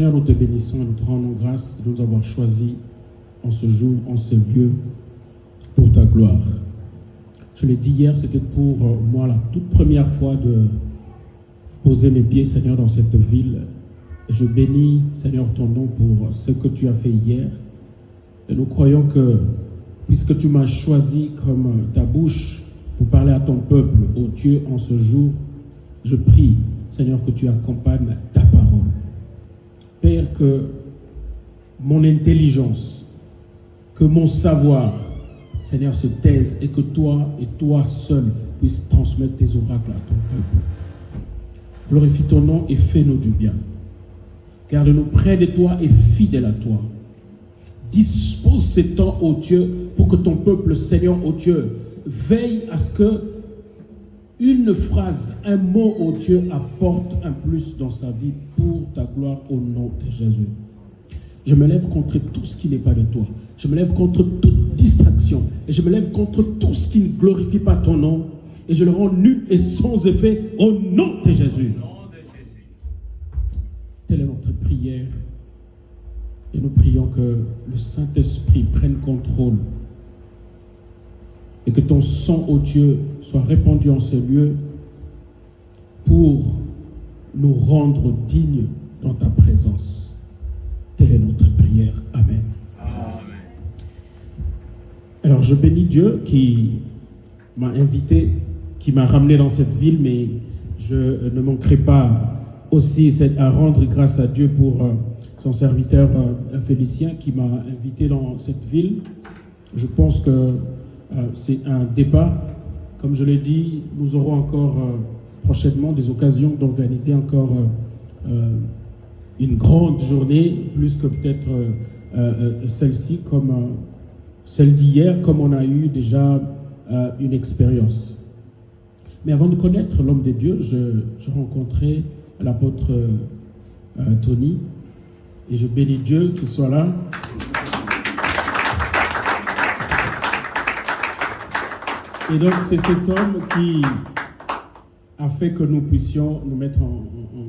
Seigneur, nous te bénissons et nous te rendons grâce de nous avoir choisis en ce jour, en ce lieu, pour ta gloire. Je l'ai dit hier, c'était pour moi la toute première fois de poser mes pieds, Seigneur, dans cette ville. Et je bénis, Seigneur, ton nom pour ce que tu as fait hier. Et nous croyons que, puisque tu m'as choisi comme ta bouche pour parler à ton peuple, ô Dieu, en ce jour, je prie, Seigneur, que tu accompagnes ta parole. Père, que mon intelligence, que mon savoir, Seigneur, se taise et que toi et toi seul puisses transmettre tes oracles à ton peuple. Glorifie ton nom et fais-nous du bien. Garde-nous près de toi et fidèles à toi. Dispose ces temps, ô Dieu, pour que ton peuple, Seigneur, ô Dieu, veille à ce que une phrase, un mot, ô Dieu, apporte un plus dans sa vie pour ta gloire au nom de Jésus. Je me lève contre tout ce qui n'est pas de toi. Je me lève contre toute distraction. Et je me lève contre tout ce qui ne glorifie pas ton nom. Et je le rends nul et sans effet au nom de Jésus. Telle est notre prière. Et nous prions que le Saint-Esprit prenne contrôle. Et que ton sang, ô Dieu, soit répandu en ce lieu pour nous rendre dignes dans ta présence. Telle est notre prière. Amen. Amen. Alors je bénis Dieu qui m'a invité, qui m'a ramené dans cette ville, mais je ne manquerai pas aussi à rendre grâce à Dieu pour son serviteur Félicien qui m'a invité dans cette ville. Je pense que c'est un départ. Comme je l'ai dit, nous aurons encore prochainement des occasions d'organiser encore une grande journée, plus que peut-être celle-ci, comme celle d'hier, comme on a eu déjà une expérience. Mais avant de connaître l'homme de Dieu, je rencontrais l'apôtre Tony, et je bénis Dieu qu'il soit là. Et donc, c'est cet homme qui a fait que nous puissions nous mettre en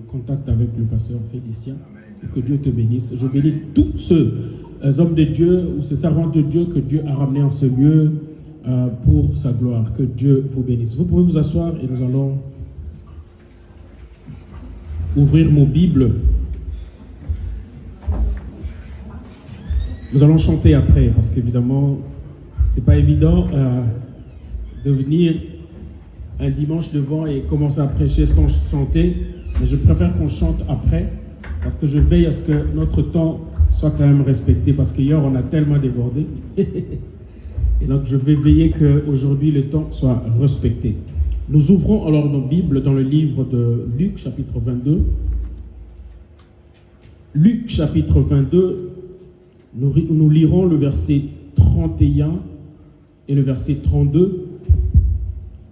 contact avec le pasteur Félicien. Et que Dieu te bénisse. Je bénis tous ceux hommes de Dieu ou ces servants de Dieu que Dieu a ramenés en ce lieu pour sa gloire. Que Dieu vous bénisse. Vous pouvez vous asseoir et nous allons ouvrir nos Bibles. Nous allons chanter après parce qu'évidemment, c'est pas évident de venir un dimanche devant et commencer à prêcher sans chanter, mais je préfère qu'on chante après, parce que je veille à ce que notre temps soit quand même respecté, parce qu'hier on a tellement débordé, et donc je vais veiller qu'aujourd'hui le temps soit respecté. Nous ouvrons alors nos Bibles dans le livre de Luc, chapitre 22. Luc, chapitre 22, nous lirons le verset 31 et le verset 32.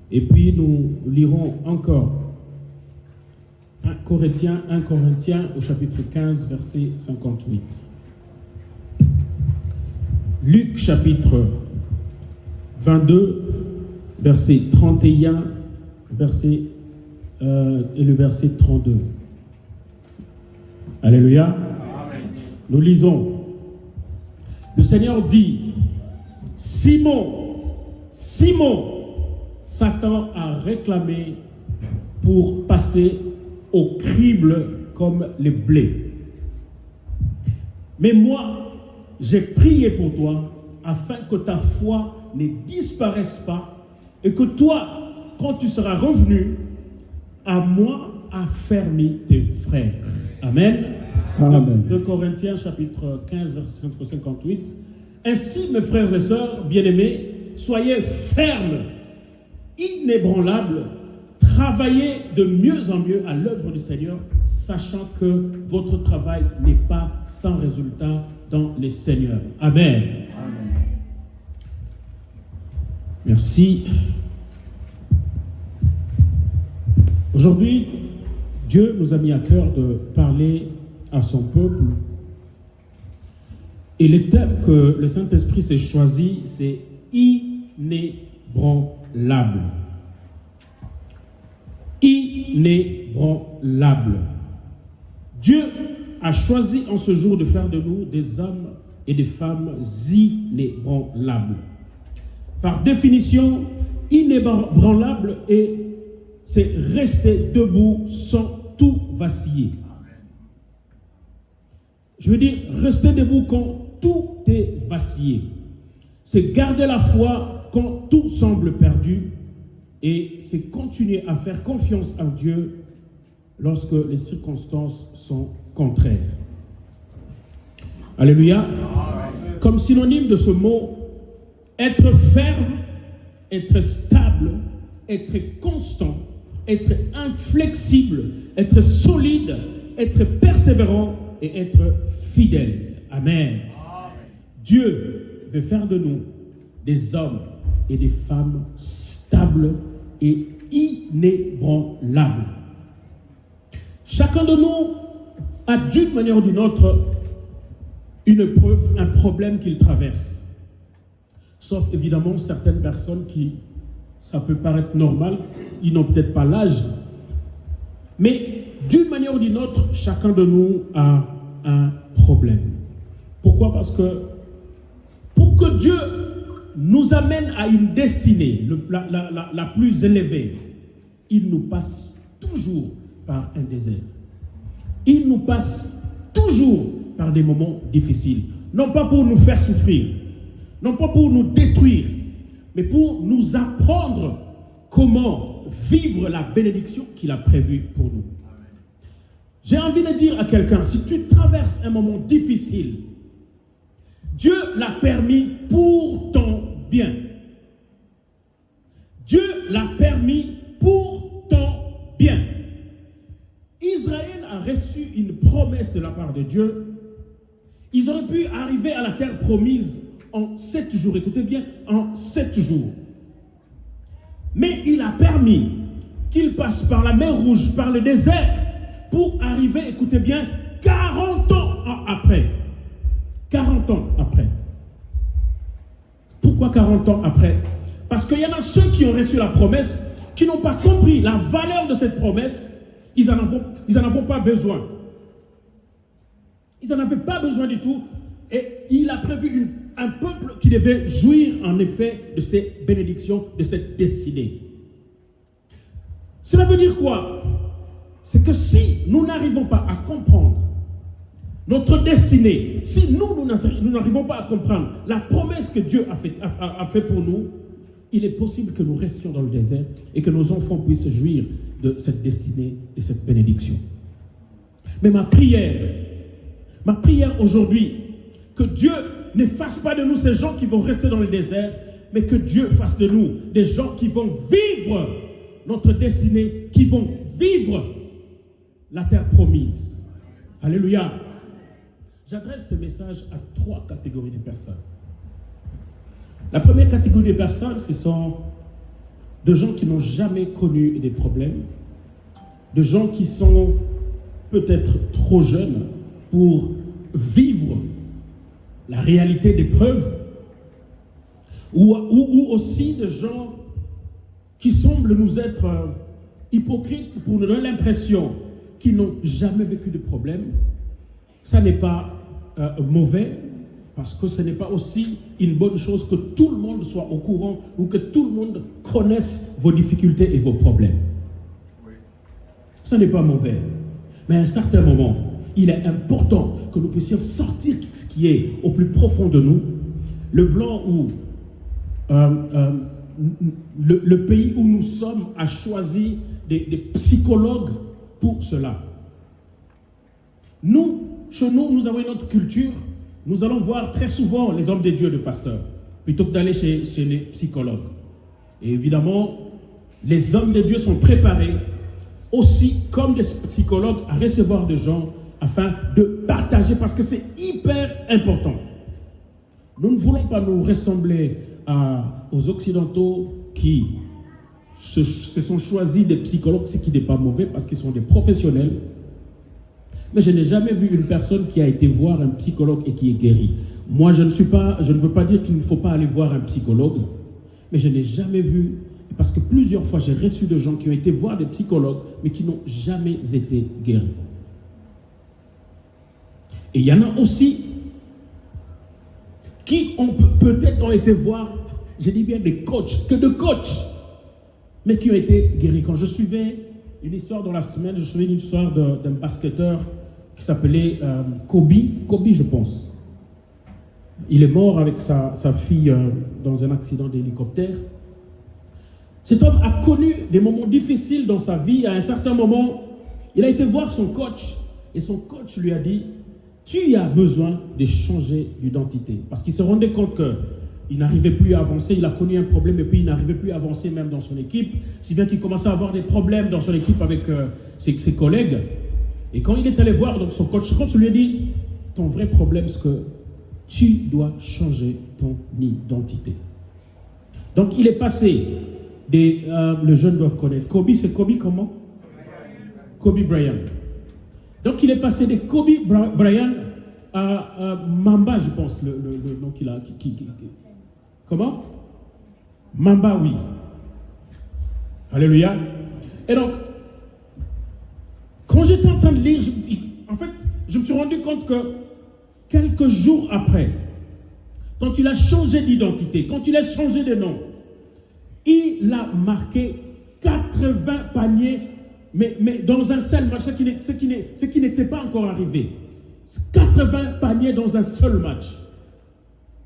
Et puis nous lirons encore 1 Corinthiens au chapitre 15, verset 58. Luc chapitre 22, verset 31 et le verset 32. Alléluia. Amen. Nous lisons. Le Seigneur dit, Simon, Simon, Satan a réclamé pour passer au crible comme les blés. Mais moi, j'ai prié pour toi afin que ta foi ne disparaisse pas et que toi, quand tu seras revenu, à moi affermis tes frères. Amen. Amen. 2 Corinthiens chapitre 15, verset 58. Ainsi, mes frères et sœurs bien-aimés, soyez fermes, inébranlables, travaillez de mieux en mieux à l'œuvre du Seigneur, sachant que votre travail n'est pas sans résultat dans le Seigneur. Amen. Amen. Merci. Aujourd'hui, Dieu nous a mis à cœur de parler à son peuple. Et le thème que le Saint-Esprit s'est choisi, c'est inébranlable. Inébranlable. Dieu a choisi en ce jour de faire de nous des hommes et des femmes inébranlables. Par définition, inébranlable, et c'est rester debout sans tout vaciller. Je veux dire, rester debout quand tout est vacillé. C'est garder la foi quand tout semble perdu. Et c'est continuer à faire confiance en Dieu lorsque les circonstances sont contraires. Alléluia. Comme synonyme de ce mot, être ferme, être stable, être constant, être inflexible, être solide, être persévérant et être fidèle. Amen. Dieu veut faire de nous des hommes et des femmes stables et inébranlables. Chacun de nous a d'une manière ou d'une autre une épreuve, un problème qu'il traverse. Sauf évidemment certaines personnes qui, ça peut paraître normal, ils n'ont peut-être pas l'âge. Mais d'une manière ou d'une autre, chacun de nous a un problème. Pourquoi? Parce que pour que Dieu nous amène à une destinée la plus élevée, il nous passe toujours par un désert. Il nous passe toujours par des moments difficiles. Non pas pour nous faire souffrir, non pas pour nous détruire, mais pour nous apprendre comment vivre la bénédiction qu'il a prévue pour nous. J'ai envie de dire à quelqu'un, si tu traverses un moment difficile, Dieu l'a permis pour ton bien. Dieu l'a permis pour ton bien. Israël a reçu une promesse de la part de Dieu. Ils auraient pu arriver à la terre promise en 7 jours. Écoutez bien, en 7 jours. Mais il a permis qu'ils passent par la mer Rouge, par le désert, pour arriver, écoutez bien, 40 ans après. 40 ans après. Pourquoi 40 ans après? Parce qu'il y en a ceux qui ont reçu la promesse, qui n'ont pas compris la valeur de cette promesse. Ils n'en ont pas besoin. Ils n'en avaient pas besoin du tout. Et il a prévu un peuple qui devait jouir en effet de ces bénédictions, de cette destinée. Cela veut dire quoi? C'est que si nous n'arrivons pas à comprendre notre destinée, si nous n'arrivons pas à comprendre la promesse que Dieu a fait pour nous, il est possible que nous restions dans le désert et que nos enfants puissent jouir de cette destinée et cette bénédiction. Mais ma prière aujourd'hui, que Dieu ne fasse pas de nous ces gens qui vont rester dans le désert, mais que Dieu fasse de nous des gens qui vont vivre notre destinée, qui vont vivre la terre promise. Alléluia. J'adresse ce message à 3 catégories de personnes. La première catégorie de personnes, ce sont de gens qui n'ont jamais connu des problèmes, de gens qui sont peut-être trop jeunes pour vivre la réalité des preuves, ou aussi de gens qui semblent nous être hypocrites pour nous donner l'impression qu'ils n'ont jamais vécu de problème. Ça n'est pas mauvais, parce que ce n'est pas aussi une bonne chose que tout le monde soit au courant ou que tout le monde connaisse vos difficultés et vos problèmes. Oui. Ce n'est pas mauvais. Mais à un certain moment, il est important que nous puissions sortir ce qui est au plus profond de nous, le blanc où le pays où nous sommes a choisi des psychologues pour cela. Nous, chez nous, nous avons une autre culture. Nous allons voir très souvent les hommes de Dieu, de pasteurs, plutôt que d'aller chez les psychologues. Et évidemment, les hommes de Dieu sont préparés aussi, comme des psychologues, à recevoir des gens afin de partager, parce que c'est hyper important. Nous ne voulons pas nous ressembler aux Occidentaux qui se sont choisis des psychologues, ce qui n'est pas mauvais parce qu'ils sont des professionnels. Mais je n'ai jamais vu une personne qui a été voir un psychologue et qui est guérie. Moi, je ne veux pas dire qu'il ne faut pas aller voir un psychologue, mais je n'ai jamais vu, parce que plusieurs fois j'ai reçu de gens qui ont été voir des psychologues, mais qui n'ont jamais été guéris. Et il y en a aussi qui peut-être ont été voir, je dis bien des coachs, que de coachs, mais qui ont été guéris. Quand je suivais une histoire dans la semaine, je suivais une histoire d'un basketteur qui s'appelait Kobe, je pense. Il est mort avec sa fille dans un accident d'hélicoptère. Cet homme a connu des moments difficiles dans sa vie. À un certain moment, il a été voir son coach et son coach lui a dit « Tu as besoin de changer d'identité. » Parce qu'il se rendait compte qu'il n'arrivait plus à avancer. Il a connu un problème et puis il n'arrivait plus à avancer même dans son équipe. Si bien qu'il commençait à avoir des problèmes dans son équipe avec ses collègues. Et quand il est allé voir donc, son coach lui a dit « Ton vrai problème, c'est que tu dois changer ton identité. » Donc il est passé les jeunes doivent connaître. Kobe, c'est Kobe comment? Kobe Bryant. Donc il est passé de Kobe Bryant à Mamba, je pense, le nom qu'il a. Comment? Mamba, oui. Alléluia. Et donc, quand j'étais en train de lire, je me suis rendu compte que quelques jours après, quand il a changé d'identité, quand il a changé de nom, il a marqué 80 paniers, mais dans un seul match, ce qui n'était pas encore arrivé. 80 paniers dans un seul match.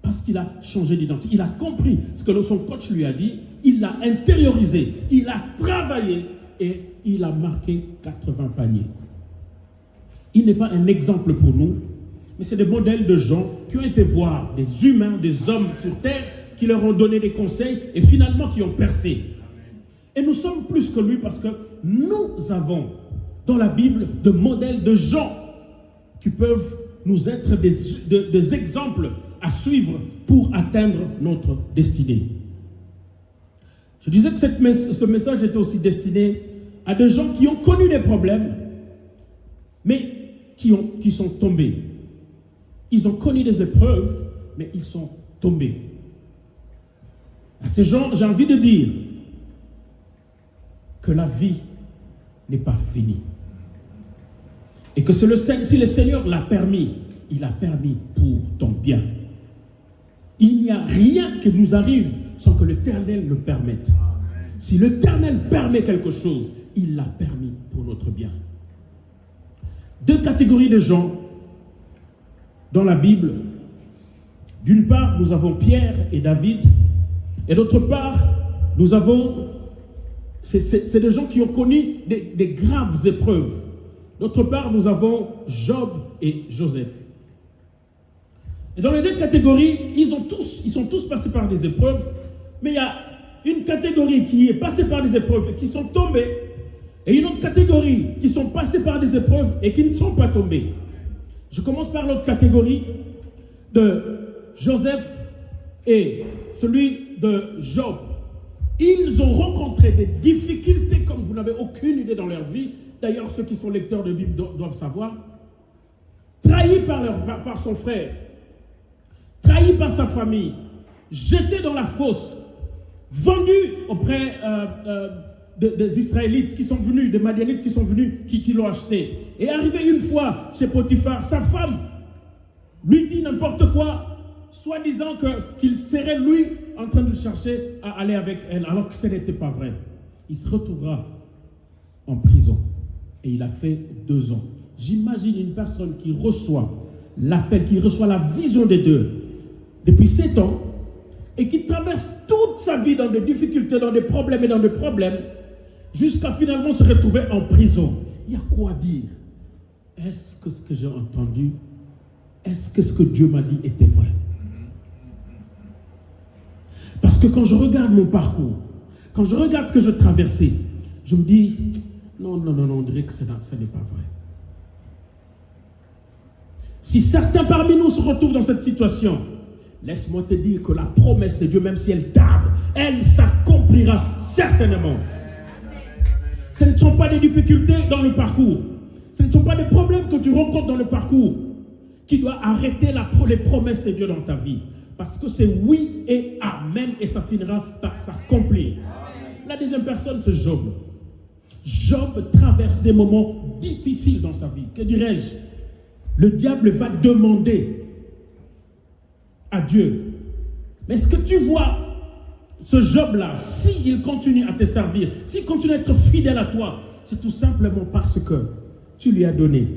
Parce qu'il a changé d'identité. Il a compris ce que son coach lui a dit, il l'a intériorisé, il a travaillé et il a marqué 80 paniers. Il n'est pas un exemple pour nous, mais c'est des modèles de gens qui ont été voir des humains, des hommes sur terre, qui leur ont donné des conseils et finalement qui ont percé. Et nous sommes plus que lui parce que nous avons dans la Bible de modèles de gens qui peuvent nous être des exemples à suivre pour atteindre notre destinée. Je disais que ce message était aussi destiné à des gens qui ont connu des problèmes, mais qui sont tombés. Ils ont connu des épreuves, mais ils sont tombés. À ces gens, j'ai envie de dire que la vie n'est pas finie. Et que si le Seigneur l'a permis, il a permis pour ton bien. Il n'y a rien qui nous arrive sans que l'Éternel le permette. Si l'Éternel permet quelque chose, il l'a permis pour notre bien. Deux catégories de gens dans la Bible. D'une part, nous avons Pierre et David. Et d'autre part, nous avons, c'est des gens qui ont connu des graves épreuves. D'autre part, nous avons Job et Joseph. Et dans les deux catégories, ils sont tous passés par des épreuves, mais il y a une catégorie qui est passée par des épreuves et qui sont tombés, et une autre catégorie qui sont passés par des épreuves et qui ne sont pas tombés. Je commence par l'autre catégorie de Joseph et celui de Job. Ils ont rencontré des difficultés comme vous n'avez aucune idée dans leur vie. D'ailleurs, ceux qui sont lecteurs de Bible doivent savoir. Trahi par son frère, trahi par sa famille, jeté dans la fosse, vendu auprès des Israélites qui sont venus, des Madianites qui sont venus, qui l'ont acheté. Et arrivé une fois chez Potiphar, sa femme lui dit n'importe quoi, soi-disant qu'il serait lui en train de le chercher à aller avec elle, alors que ce n'était pas vrai. Il se retrouvera en prison. Et il a fait 2 ans. J'imagine une personne qui reçoit l'appel, qui reçoit la vision des deux depuis 7 ans et qui traverse toute sa vie dans des difficultés, dans des problèmes et dans des problèmes, jusqu'à finalement se retrouver en prison. Il y a quoi dire? Est-ce que ce que j'ai entendu, est-ce que ce que Dieu m'a dit était vrai? Parce que quand je regarde mon parcours, quand je regarde ce que je traversais, je me dis, non, on dirait que ce n'est pas vrai. Si certains parmi nous se retrouvent dans cette situation, laisse-moi te dire que la promesse de Dieu, même si elle tarde, elle s'accomplira certainement. Ce ne sont pas des difficultés dans le parcours. Ce ne sont pas des problèmes que tu rencontres dans le parcours qui doivent arrêter les promesses de Dieu dans ta vie. Parce que c'est oui et amen et ça finira par s'accomplir. La deuxième personne, c'est Job. Job traverse des moments difficiles dans sa vie. Que dirais-je? le diable va demander à Dieu, mais est-ce que tu vois ce Job-là, s'il continue à te servir, s'il continue à être fidèle à toi, c'est tout simplement parce que tu lui as donné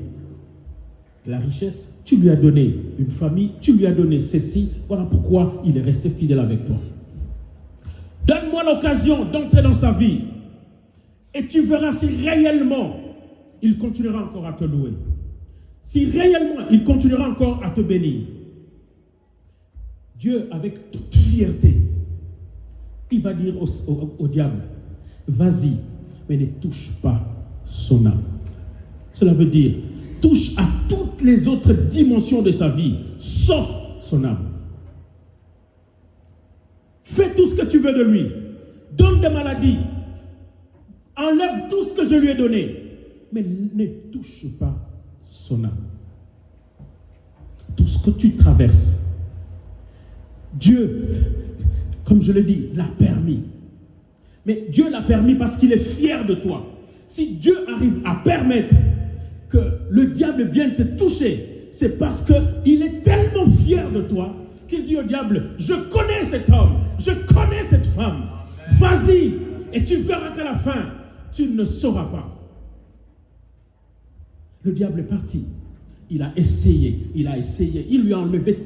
la richesse, tu lui as donné une famille, tu lui as donné ceci, voilà pourquoi il est resté fidèle avec toi. Donne-moi l'occasion d'entrer dans sa vie et tu verras si réellement il continuera encore à te louer. Si réellement il continuera encore à te bénir. Dieu, avec toute fierté, il va dire au diable, vas-y, mais ne touche pas son âme. Cela veut dire, touche à toutes les autres dimensions de sa vie, sauf son âme. Fais tout ce que tu veux de lui. Donne des maladies. Enlève tout ce que je lui ai donné. Mais ne touche pas son âme. Tout ce que tu traverses, Dieu, comme je l'ai dit, l'a permis. Mais Dieu l'a permis parce qu'il est fier de toi. Si Dieu arrive à permettre que le diable vienne te toucher, c'est parce qu'il est tellement fier de toi qu'il dit au diable, je connais cet homme, je connais cette femme, vas-y, et tu verras qu'à la fin, tu ne sauras pas. Le diable est parti, il a essayé, il lui a enlevé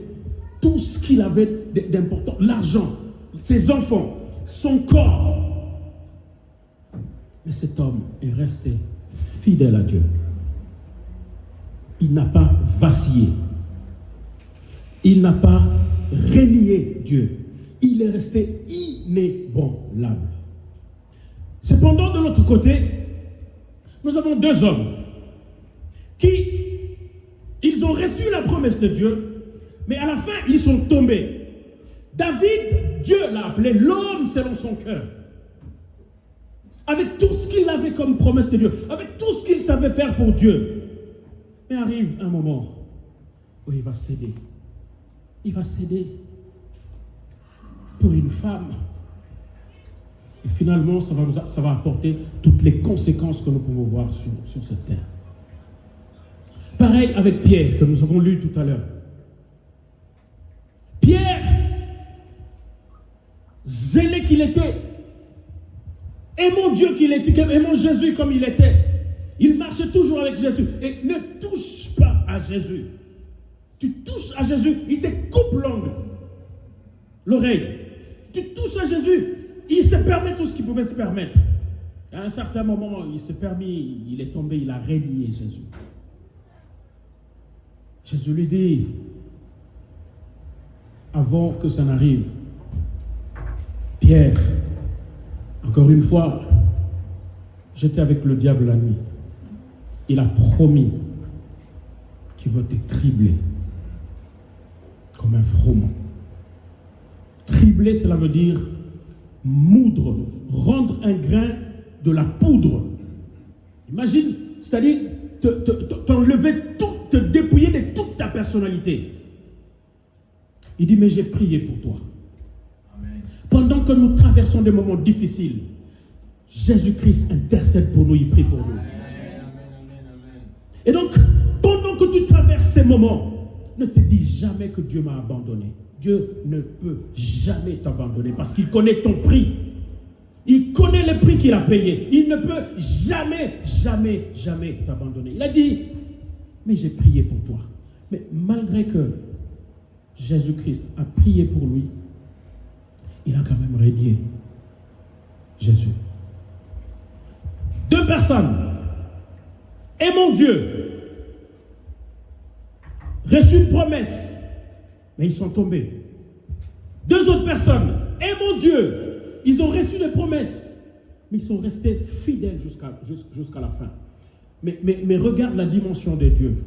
tout ce qu'il avait d'important, l'argent, ses enfants, son corps. Mais cet homme est resté fidèle à Dieu. Il n'a pas vacillé. Il n'a pas renié Dieu. Il est resté inébranlable. Cependant, de l'autre côté, nous avons deux hommes qui, ils ont reçu la promesse de Dieu, mais à la fin, ils sont tombés. David, Dieu l'a appelé l'homme selon son cœur. Avec tout ce qu'il avait comme promesse de Dieu, avec tout ce qu'il savait faire pour Dieu. Mais arrive un moment où il va céder. Il va céder pour une femme. Et finalement, ça va apporter toutes les conséquences que nous pouvons voir sur cette terre. Pareil avec Pierre, que nous avons lu tout à l'heure. Pierre, zélé qu'il était, aimant Dieu qu'il était, aimant Jésus comme il était, il marchait toujours avec Jésus. Et ne touche pas à Jésus. Tu touches à Jésus, il te coupe l'oreille. Tu touches à Jésus, il se permet tout ce qu'il pouvait se permettre. À un certain moment, il s'est permis, il est tombé, il a renié Jésus. Jésus lui dit, avant que ça n'arrive, Pierre, encore une fois, j'étais avec le diable la nuit. Il a promis qu'il va te cribler comme un froment. Cribler, cela veut dire moudre, rendre un grain de la poudre. Imagine, c'est-à-dire t'enlever tout, te dépouiller de toute ta personnalité. Il dit, mais j'ai prié pour toi. Amen. Pendant que nous traversons des moments difficiles, Jésus-Christ intercède pour nous, il prie pour nous. Amen. Et donc, pendant que tu traverses ces moments, ne te dis jamais que Dieu m'a abandonné. Dieu ne peut jamais t'abandonner parce qu'il connaît ton prix. Il connaît le prix qu'il a payé. Il ne peut jamais, jamais, jamais t'abandonner. Il a dit, mais j'ai prié pour toi. Mais malgré que Jésus-Christ a prié pour lui, il a quand même régné Jésus. Deux personnes aimant Dieu, reçu une promesse, mais ils sont tombés. Deux autres personnes aimant Dieu, ils ont reçu des promesses, mais ils sont restés fidèles jusqu'à la fin. Mais regarde la dimension de Dieu.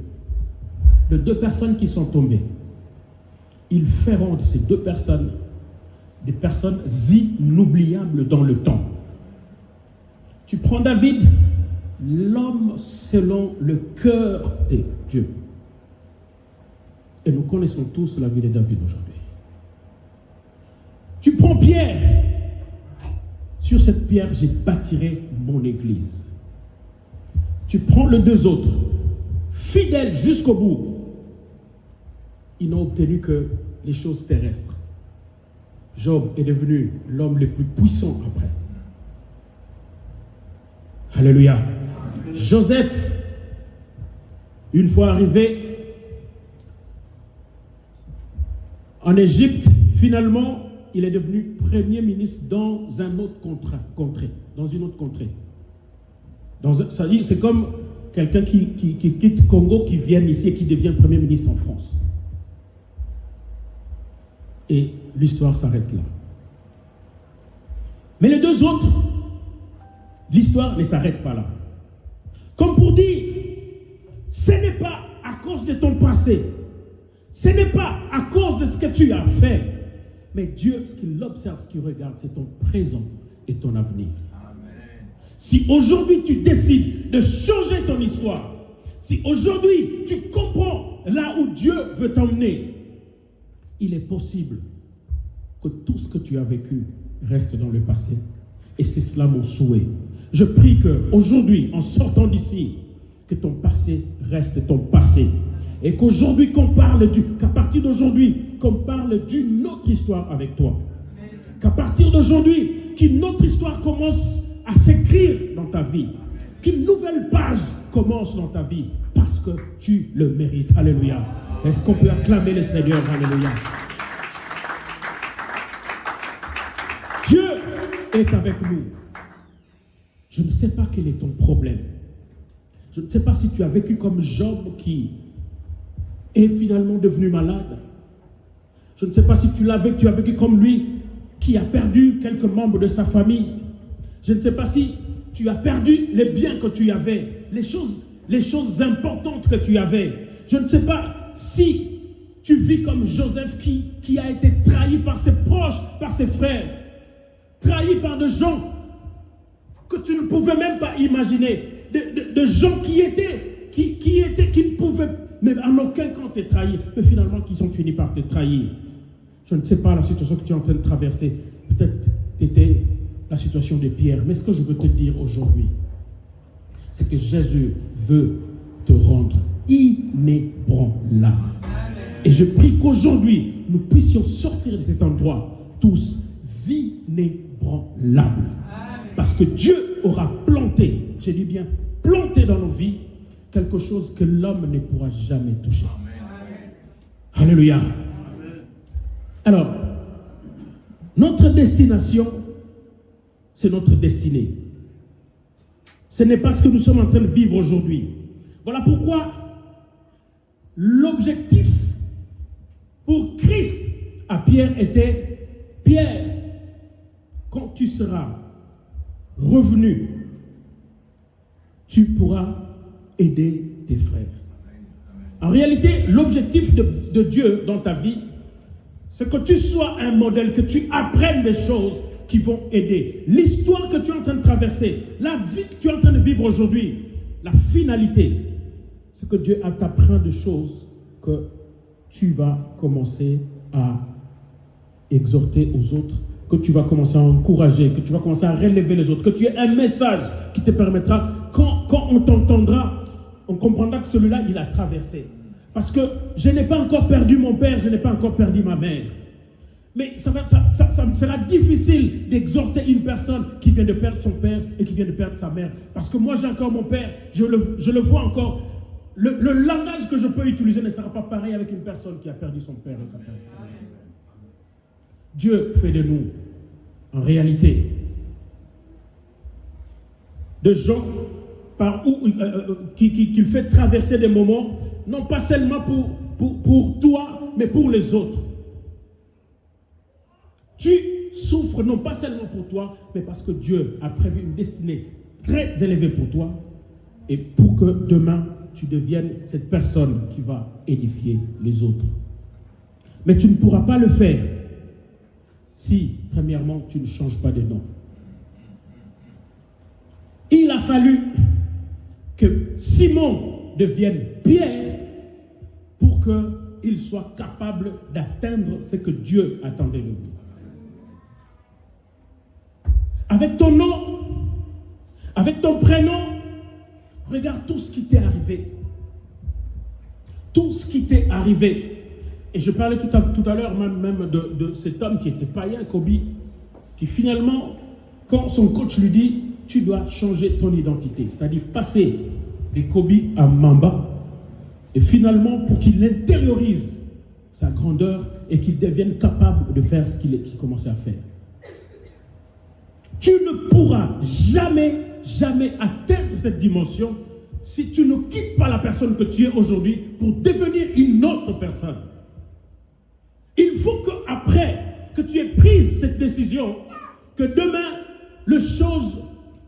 De deux personnes qui sont tombées, ils feront de ces deux personnes des personnes inoubliables dans le temps. Tu prends David, l'homme selon le cœur de Dieu. Et nous connaissons tous la vie de David aujourd'hui. Tu prends Pierre. Sur cette pierre, j'ai bâtirai mon église. Tu prends les deux autres, fidèles jusqu'au bout. ils n'ont obtenu que les choses terrestres. Job est devenu l'homme le plus puissant après. Alléluia. Joseph, une fois arrivé en Égypte, finalement, il est devenu premier ministre dans un autre contrée, dans une autre contrée. C'est comme quelqu'un qui quitte Congo, qui vient ici et qui devient premier ministre en France. Et l'histoire s'arrête là. Mais les deux autres, l'histoire ne s'arrête pas là. Comme pour dire, ce n'est pas à cause de ton passé, ce n'est pas à cause de ce que tu as fait, mais Dieu, ce qu'il observe, ce qu'il regarde, c'est ton présent et ton avenir. Amen. Si aujourd'hui tu décides de changer ton histoire, si aujourd'hui tu comprends là où Dieu veut t'emmener, il est possible que tout ce que tu as vécu reste dans le passé. Et c'est cela mon souhait. Je prie qu'aujourd'hui, en sortant d'ici, que ton passé reste ton passé. Et qu'aujourd'hui, qu'à partir d'aujourd'hui, qu'on parle d'une autre histoire avec toi. Qu'à partir d'aujourd'hui, qu'une autre histoire commence à s'écrire dans ta vie. Qu'une nouvelle page commence dans ta vie. Parce que tu le mérites. Alléluia. Est-ce qu'on peut acclamer le Seigneur? Alléluia. Dieu est avec nous. Je ne sais pas quel est ton problème. Je ne sais pas si tu as vécu comme Job qui est finalement devenu malade. Je ne sais pas si tu as vécu comme lui qui a perdu quelques membres de sa famille. Je ne sais pas si tu as perdu les biens que tu avais, les choses importantes que tu avais. Je ne sais pas si tu vis comme Joseph qui a été trahi par ses proches, par ses frères, trahi par des gens que tu ne pouvais même pas imaginer, de gens qui ne pouvaient mais en aucun cas te trahir, mais finalement qui ont fini par te trahir. Je ne sais pas la situation que tu es en train de traverser. Peut-être c'était la situation de Pierre. Mais ce que je veux te dire aujourd'hui, c'est que Jésus veut te rendre inébranlable. Et je prie qu'aujourd'hui, nous puissions sortir de cet endroit tous inébranlables. Parce que Dieu aura planté, j'ai dit bien, planté dans nos vies, quelque chose que l'homme ne pourra jamais toucher. Amen. Alléluia. Amen. Alors, notre destination, c'est notre destinée. Ce n'est pas ce que nous sommes en train de vivre aujourd'hui. Voilà pourquoi l'objectif pour Christ à Pierre était: Pierre, quand tu seras revenu, tu pourras aider tes frères. En réalité, l'objectif de Dieu dans ta vie, c'est que tu sois un modèle, que tu apprennes des choses qui vont aider. L'histoire que tu es en train de traverser, la vie que tu es en train de vivre aujourd'hui, la finalité, c'est que Dieu t'apprend des choses que tu vas commencer à exhorter aux autres, que tu vas commencer à encourager, que tu vas commencer à relever les autres, que tu aies un message qui te permettra, quand on t'entendra, on comprendra que celui-là, il a traversé. Parce que je n'ai pas encore perdu mon père, je n'ai pas encore perdu ma mère. Mais ça me sera difficile d'exhorter une personne qui vient de perdre son père et qui vient de perdre sa mère. Parce que moi, j'ai encore mon père, je le vois encore. Le langage que je peux utiliser ne sera pas pareil avec une personne qui a perdu son père et sa mère. Dieu fait de nous, en réalité, de gens qu'il fait traverser des moments, non pas seulement pour toi, mais pour les autres. Tu souffres non pas seulement pour toi, mais parce que Dieu a prévu une destinée très élevée pour toi et pour que demain, tu deviennes cette personne qui va édifier les autres. Mais tu ne pourras pas le faire si, premièrement, tu ne changes pas de nom. Il a fallu que Simon devienne Pierre pour qu'il soit capable d'atteindre ce que Dieu attendait de lui. Avec ton nom, avec ton prénom, regarde tout ce qui t'est arrivé. Tout ce qui t'est arrivé. Et je parlais tout à l'heure même de cet homme qui était païen, Kobe, qui finalement, quand son coach lui dit, tu dois changer ton identité, c'est-à-dire passer des Kobe à Mamba, et finalement pour qu'il intériorise sa grandeur et qu'il devienne capable de faire ce qu'il commençait à faire. Tu ne pourras jamais atteindre cette dimension si tu ne quittes pas la personne que tu es aujourd'hui pour devenir une autre personne. Il faut qu'après que tu aies pris cette décision, que demain,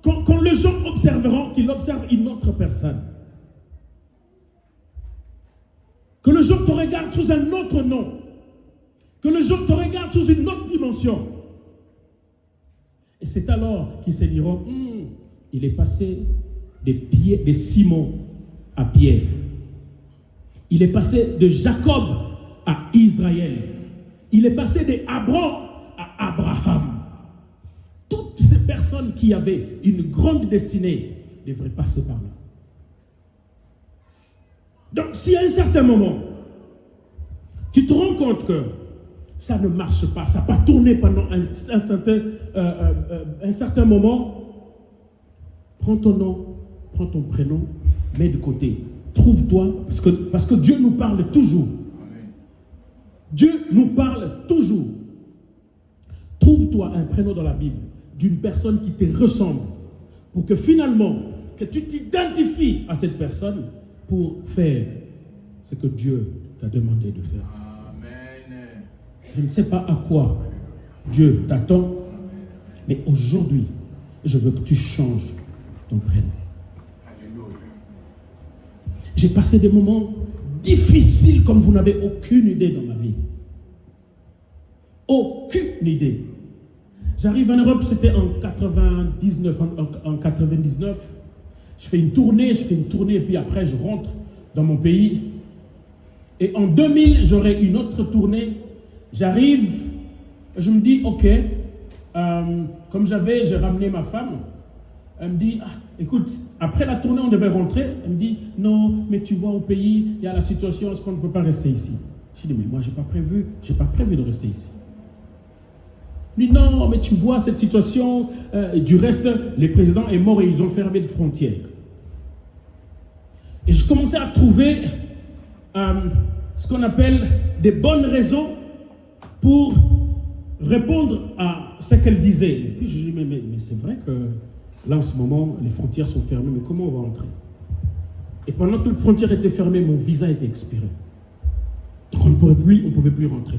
quand les gens observeront, qu'ils observent une autre personne. Que les gens te regardent sous un autre nom. Que les gens te regardent sous une autre dimension. Et c'est alors qu'ils se diront, il est passé des Simon à Pierre. Il est passé de Jacob à Israël. Il est passé d'Abraham à Abraham. Toutes ces personnes qui avaient une grande destinée devraient passer par là. Donc, si à un certain moment, tu te rends compte que ça ne marche pas, ça n'a pas tourné pendant un certain moment, prends ton nom, prends ton prénom, mets de côté. Trouve-toi, parce que Dieu nous parle toujours. Dieu nous parle toujours. Trouve-toi un prénom dans la Bible d'une personne qui te ressemble pour que finalement, que tu t'identifies à cette personne pour faire ce que Dieu t'a demandé de faire. Amen. Je ne sais pas à quoi Dieu t'attend, mais aujourd'hui, je veux que tu changes ton prénom. J'ai passé des moments difficiles comme vous n'avez aucune idée dans ma vie. Aucune idée. J'arrive en Europe, c'était en 99. En 99, je fais une tournée, et puis après je rentre dans mon pays. Et en 2000, j'aurai une autre tournée. J'arrive, je me dis, ok, comme j'ai ramené ma femme. Elle me dit, écoute, après la tournée, on devait rentrer. Elle me dit, non, mais tu vois, au pays, il y a la situation, est-ce qu'on ne peut pas rester ici? Je dis, mais moi, je n'ai pas prévu de rester ici. Elle me dit, non, mais tu vois, cette situation, du reste, le président est mort et ils ont fermé les frontières. Et je commençais à trouver ce qu'on appelle des bonnes raisons pour répondre à ce qu'elle disait. Et puis je dis, mais c'est vrai que là, en ce moment, les frontières sont fermées, mais comment on va entrer? Et pendant que les frontières étaient fermées, mon visa était expiré. Donc on ne pouvait plus rentrer.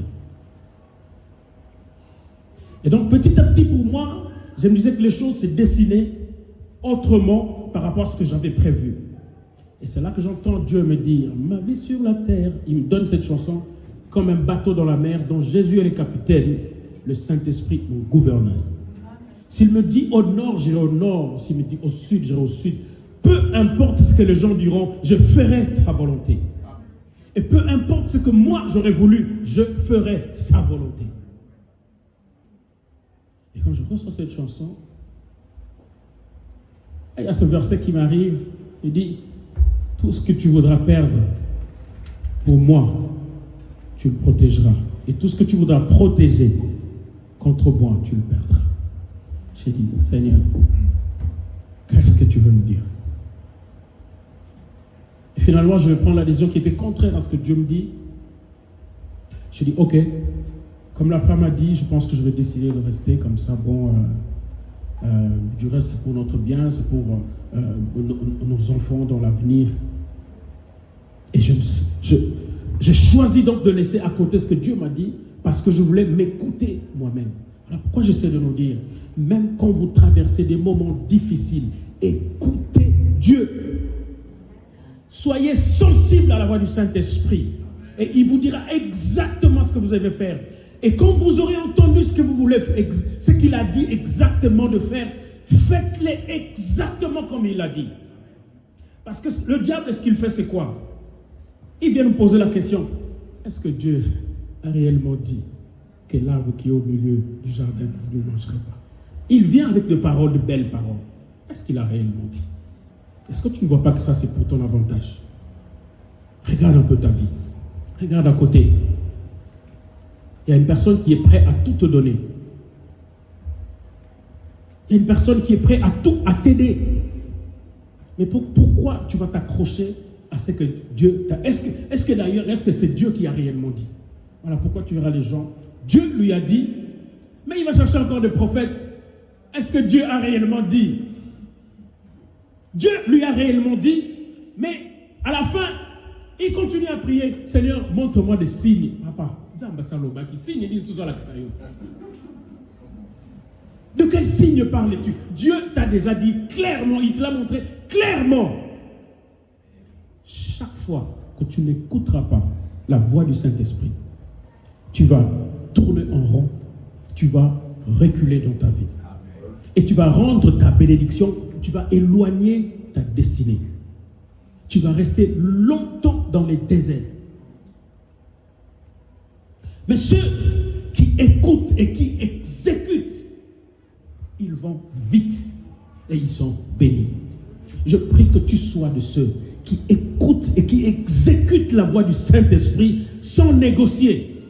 Et donc, petit à petit, pour moi, je me disais que les choses se dessinaient autrement par rapport à ce que j'avais prévu. Et c'est là que j'entends Dieu me dire, ma vie sur la terre, il me donne cette chanson, comme un bateau dans la mer dont Jésus est le capitaine, le Saint-Esprit mon gouverneur. S'il me dit au nord, j'irai au nord. S'il me dit au sud, j'irai au sud. Peu importe ce que les gens diront, je ferai ta volonté. Et peu importe ce que moi j'aurais voulu, je ferai sa volonté. Et quand je reçois cette chanson, il y a ce verset qui m'arrive, il dit, tout ce que tu voudras perdre pour moi, tu le protégeras. Et tout ce que tu voudras protéger contre moi, tu le perdras. J'ai dit, Seigneur, qu'est-ce que tu veux me dire? Et finalement, je vais prendre la décision qui était contraire à ce que Dieu me dit. J'ai dit, ok, comme la femme a dit, je pense que je vais décider de rester comme ça. Bon, du reste, c'est pour notre bien, c'est pour nos enfants dans l'avenir. Et je choisis donc de laisser à côté ce que Dieu m'a dit parce que je voulais m'écouter moi-même. Alors pourquoi j'essaie de nous dire, même quand vous traversez des moments difficiles, écoutez Dieu. Soyez sensible à la voix du Saint-Esprit. Et il vous dira exactement ce que vous devez faire. Et quand vous aurez entendu ce que vous voulez, ce qu'il a dit exactement de faire, faites-le exactement comme il l'a dit. Parce que le diable, ce qu'il fait, c'est quoi? Il vient nous poser la question, est-ce que Dieu a réellement dit que l'arbre qui est au milieu du jardin, vous ne mangerez pas? Il vient avec de paroles, de belles paroles. Est-ce qu'il a réellement dit? Est-ce que tu ne vois pas que ça, c'est pour ton avantage? Regarde un peu ta vie. Regarde à côté. Il y a une personne qui est prête à tout te donner. Il y a une personne qui est prête à t'aider. Mais pourquoi tu vas t'accrocher à ce que Dieu t'a... Est-ce que c'est Dieu qui a réellement dit? Voilà pourquoi tu verras les gens. Dieu lui a dit, mais il va chercher encore des prophètes. Est-ce que Dieu a réellement dit? Dieu lui a réellement dit, mais à la fin, il continue à prier. Seigneur, montre-moi des signes. Papa, de quel signe parles-tu? Dieu t'a déjà dit clairement, il te l'a montré clairement. Chaque fois que tu n'écouteras pas la voix du Saint-Esprit, tu vas tourner en rond, tu vas reculer dans ta vie. Et tu vas rendre ta bénédiction, tu vas éloigner ta destinée. Tu vas rester longtemps dans les déserts. Mais ceux qui écoutent et qui exécutent, ils vont vite et ils sont bénis. Je prie que tu sois de ceux qui écoutent et qui exécutent la voix du Saint-Esprit sans négocier.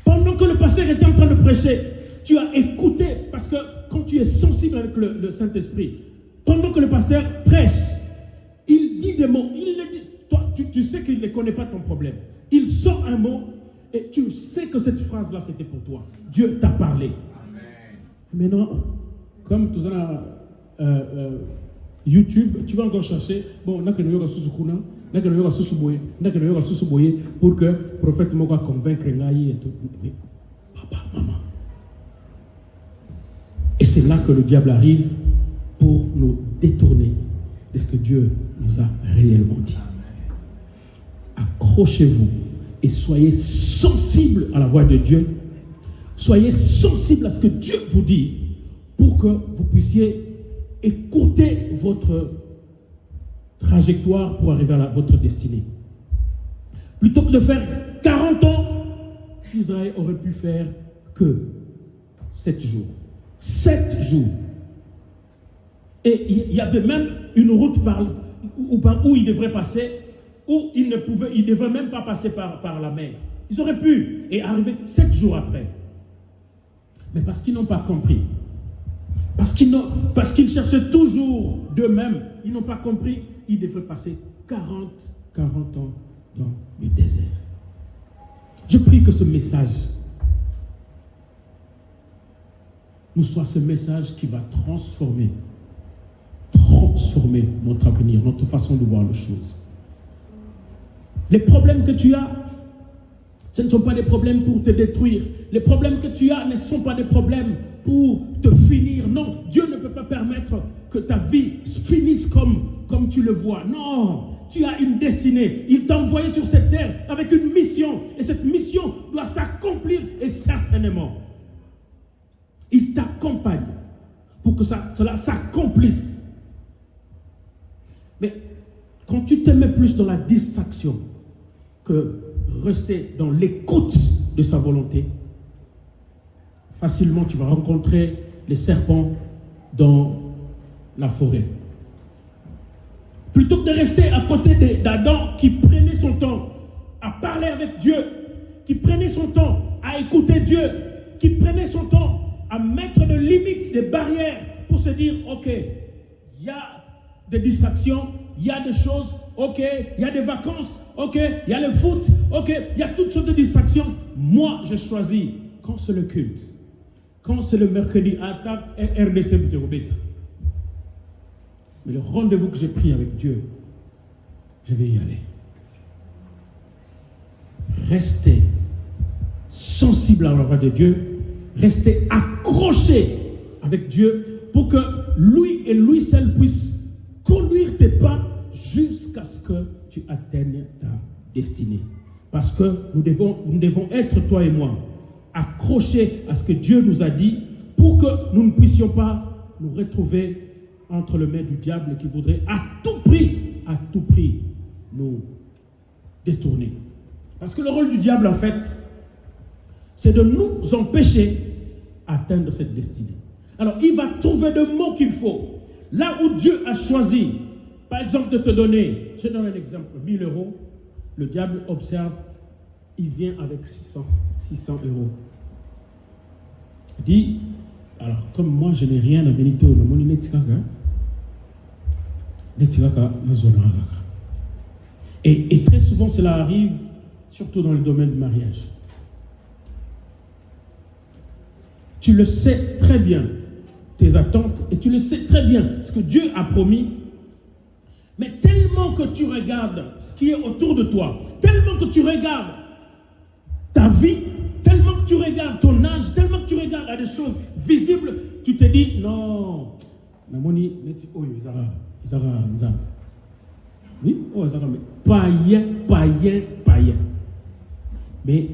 Pendant que le pasteur était en train de prêcher, tu as écouté, parce que quand tu es sensible avec le Saint-Esprit, pendant que le pasteur prêche, il dit des mots, il le dit, toi, tu sais qu'il ne connaît pas ton problème. Il sort un mot et tu sais que cette phrase-là, c'était pour toi. Dieu t'a parlé. Amen. Maintenant, comme tout ça, YouTube, tu vas encore chercher, bon, pour que le prophète m'a convaincre et tout. Mais, papa, maman. Et c'est là que le diable arrive pour nous détourner de ce que Dieu nous a réellement dit. Accrochez-vous et soyez sensibles à la voix de Dieu. Soyez sensibles à ce que Dieu vous dit pour que vous puissiez écouter votre trajectoire pour arriver à votre destinée. Plutôt que de faire 40 ans, Israël aurait pu faire que 7 jours. 7 jours. Et il y avait même une route où ils devraient passer, où ils ne devaient même pas passer par la mer. Ils auraient pu et arriver 7 jours après. Mais parce qu'ils n'ont pas compris, parce qu'ils cherchaient toujours d'eux-mêmes, ils n'ont pas compris, ils devraient passer 40 ans dans le désert. Je prie que ce message nous soit ce message qui va transformer notre avenir, notre façon de voir les choses. Les problèmes que tu as, ce ne sont pas des problèmes pour te détruire. Les problèmes que tu as ne sont pas des problèmes pour te finir. Non, Dieu ne peut pas permettre que ta vie finisse comme tu le vois. Non, tu as une destinée. Il t'a envoyé sur cette terre avec une mission. Et cette mission doit s'accomplir, et certainement. Il t'accompagne pour que cela s'accomplisse. Mais quand tu te mets plus dans la distraction que rester dans l'écoute de sa volonté, facilement tu vas rencontrer les serpents dans la forêt. Plutôt que de rester à côté d'Adam qui prenait son temps à parler avec Dieu, qui prenait son temps à écouter Dieu, qui prenait son temps à mettre des limites, des barrières pour se dire, ok, il y a des distractions, il y a des choses, ok, il y a des vacances, ok, il y a le foot, ok, il y a toutes sortes de distractions. Moi, je choisis, quand c'est le culte, quand c'est le mercredi, attaque RDC Bouterobeta. Mais le rendez-vous que j'ai pris avec Dieu, je vais y aller. Restez sensible à la voix de Dieu, restez accrochés avec Dieu pour que lui et lui seul puisse conduire tes pas jusqu'à ce que tu atteignes ta destinée. Parce que nous devons être, toi et moi, accrochés à ce que Dieu nous a dit pour que nous ne puissions pas nous retrouver entre les mains du diable qui voudrait à tout prix nous détourner. Parce que le rôle du diable, en fait, c'est de nous empêcher d'atteindre cette destinée. Alors, il va trouver le mot qu'il faut. Là où Dieu a choisi, par exemple, de te donner, je donne un exemple, 1 000 euros, le diable observe il vient avec 600 euros. Il dit, alors comme moi je n'ai rien à Benito, et très souvent cela arrive, surtout dans le domaine du mariage. Tu le sais très bien, tes attentes, et tu le sais très bien, ce que Dieu a promis. Mais tellement que tu regardes ce qui est autour de toi, tellement que tu regardes ta vie, tellement que tu regardes ton âge, tellement que tu regardes à des choses visibles, tu te dis, non, oui, païen. Mais,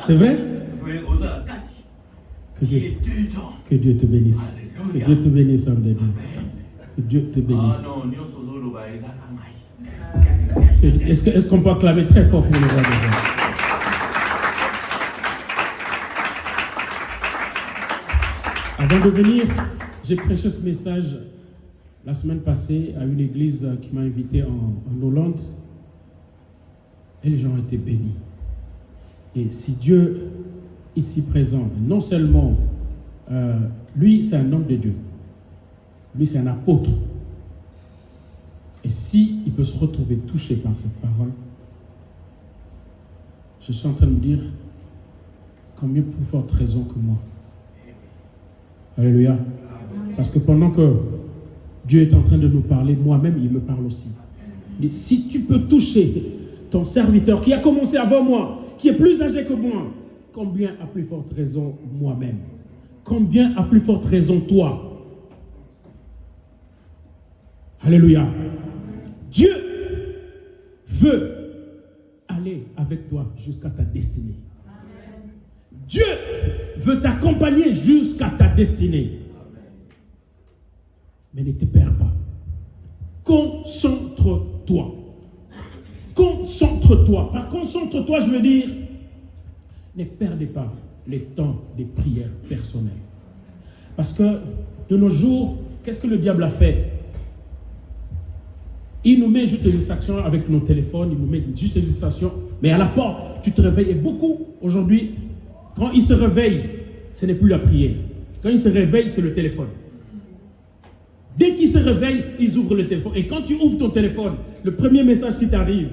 c'est vrai? Que Dieu te bénisse. Que Dieu te bénisse, homme de Dieu. Que Dieu te bénisse. Est-ce qu'on peut acclamer très fort pour le roi de Dieu? Avant de venir, j'ai prêché ce message la semaine passée à une église qui m'a invité en Hollande. Et les gens ont été bénis. Et si Dieu, ici présent, non seulement, lui c'est un homme de Dieu, lui c'est un apôtre, et si il peut se retrouver touché par cette parole, je suis en train de me dire, combien plus forte raison que moi. Alléluia. Parce que pendant que Dieu est en train de nous parler, moi-même il me parle aussi. Et si tu peux toucher ton serviteur qui a commencé avant moi, qui est plus âgé que moi, combien à plus forte raison moi-même? Combien à plus forte raison toi? Alléluia. Dieu veut aller avec toi jusqu'à ta destinée. Dieu veut t'accompagner jusqu'à ta destinée. Mais ne te perds pas. Concentre-toi. Concentre-toi. Par concentre-toi, je veux dire, ne perdez pas les temps des prières personnelles. Parce que de nos jours, qu'est-ce que le diable a fait? Il nous met juste des distractions avec nos téléphones, il nous met juste des distractions, mais à la porte, tu te réveilles. Et beaucoup, aujourd'hui, quand ils se réveillent, ce n'est plus la prière. Quand ils se réveillent, c'est le téléphone. Dès qu'ils se réveillent, ils ouvrent le téléphone. Et quand tu ouvres ton téléphone, le premier message qui t'arrive,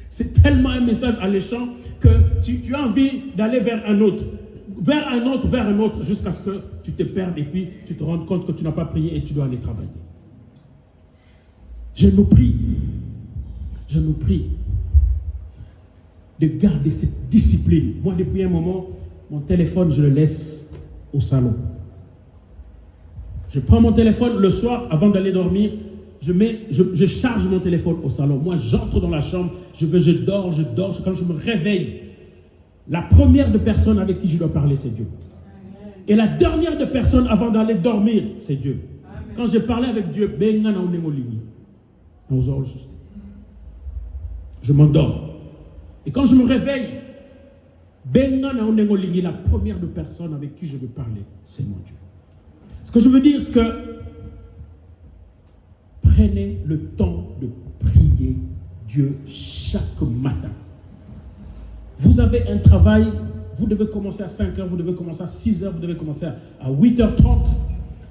c'est tellement un message alléchant que tu as envie d'aller vers un autre, jusqu'à ce que tu te perdes et puis tu te rends compte que tu n'as pas prié et tu dois aller travailler. Je nous prie de garder cette discipline. Moi, depuis un moment, mon téléphone, je le laisse au salon. Je prends mon téléphone le soir, avant d'aller dormir, je charge mon téléphone au salon. Moi, j'entre dans la chambre, je dors. Quand je me réveille, la première de personnes avec qui je dois parler, c'est Dieu. Et la dernière de personnes avant d'aller dormir, c'est Dieu. Quand j'ai parlé avec Dieu, je m'endors. Et quand je me réveille, la première de personnes avec qui je veux parler, c'est mon Dieu. Ce que je veux dire, c'est que prenez le temps de prier Dieu chaque matin. Vous avez un travail, vous devez commencer à 5h, vous devez commencer à 6h, vous devez commencer à 8h30,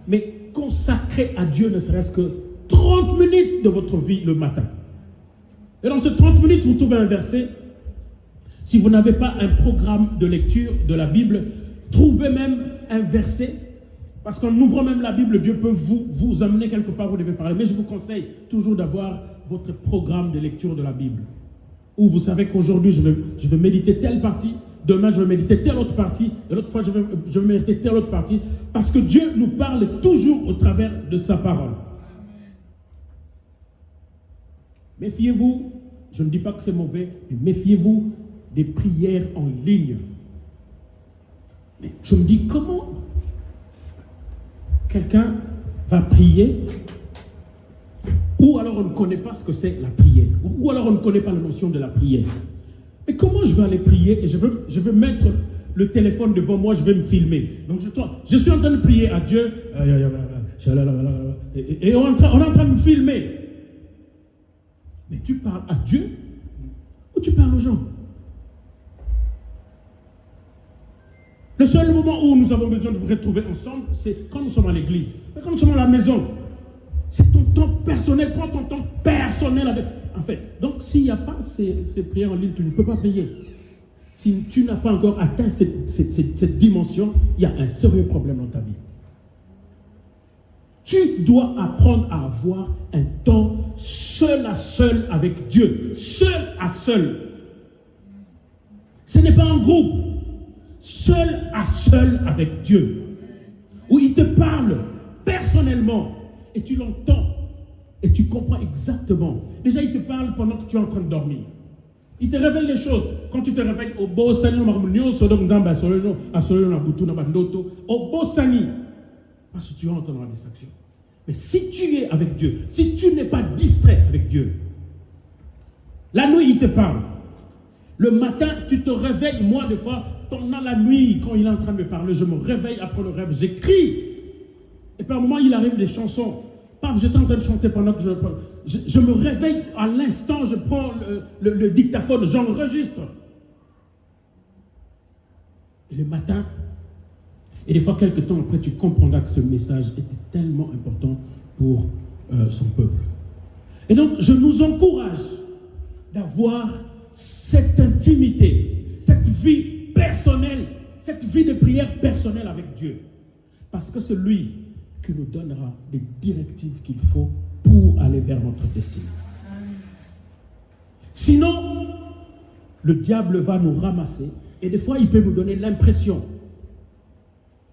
mais consacrez à Dieu ne serait-ce que 30 minutes de votre vie le matin. Et dans ces 30 minutes, vous trouvez un verset. Si vous n'avez pas un programme de lecture de la Bible, trouvez même un verset. Parce qu'en ouvrant même la Bible, Dieu peut vous amener quelque part où vous devez parler. Mais je vous conseille toujours d'avoir votre programme de lecture de la Bible. Où vous savez qu'aujourd'hui, je vais méditer telle partie. Demain, je vais méditer telle autre partie. Et l'autre fois, je vais méditer telle autre partie. Parce que Dieu nous parle toujours au travers de sa parole. Méfiez-vous, je ne dis pas que c'est mauvais, mais méfiez-vous des prières en ligne. Mais je me dis, comment quelqu'un va prier, ou alors on ne connaît pas ce que c'est la prière, ou alors on ne connaît pas la notion de la prière. Mais comment je vais aller prier et je veux mettre le téléphone devant moi, je vais me filmer. Donc je suis en train de prier à Dieu. Et on est en train de me filmer. Mais tu parles à Dieu ou tu parles aux gens? Le seul moment où nous avons besoin de vous retrouver ensemble, c'est quand nous sommes à l'église. Mais quand nous sommes à la maison, c'est ton temps personnel. Prends ton temps personnel avec. En fait, donc s'il n'y a pas ces prières en ligne, tu ne peux pas prier. Si tu n'as pas encore atteint cette dimension, il y a un sérieux problème dans ta vie. Tu dois apprendre à avoir un temps seul à seul avec Dieu. Seul à seul. Ce n'est pas un groupe. Seul à seul avec Dieu. Où il te parle personnellement. Et tu l'entends. Et tu comprends exactement. Déjà, il te parle pendant que tu es en train de dormir. Il te révèle les choses. Quand tu te réveilles au beau sani, au beau sani, parce que tu entres dans la distraction. Mais si tu es avec Dieu, si tu n'es pas distrait avec Dieu, la nuit, il te parle. Le matin, tu te réveilles. Moi, des fois, pendant la nuit, quand il est en train de me parler, je me réveille après le rêve, j'écris. Et par moment, il arrive des chansons. Paf, j'étais en train de chanter pendant que je me réveille à l'instant, je prends le dictaphone, j'enregistre. Et le matin, et des fois, quelques temps après, tu comprendras que ce message était tellement important pour son peuple. Et donc, je nous encourage d'avoir cette intimité, cette vie personnelle, cette vie de prière personnelle avec Dieu. Parce que c'est lui qui nous donnera les directives qu'il faut pour aller vers notre destinée. Sinon, le diable va nous ramasser et des fois, il peut nous donner l'impression.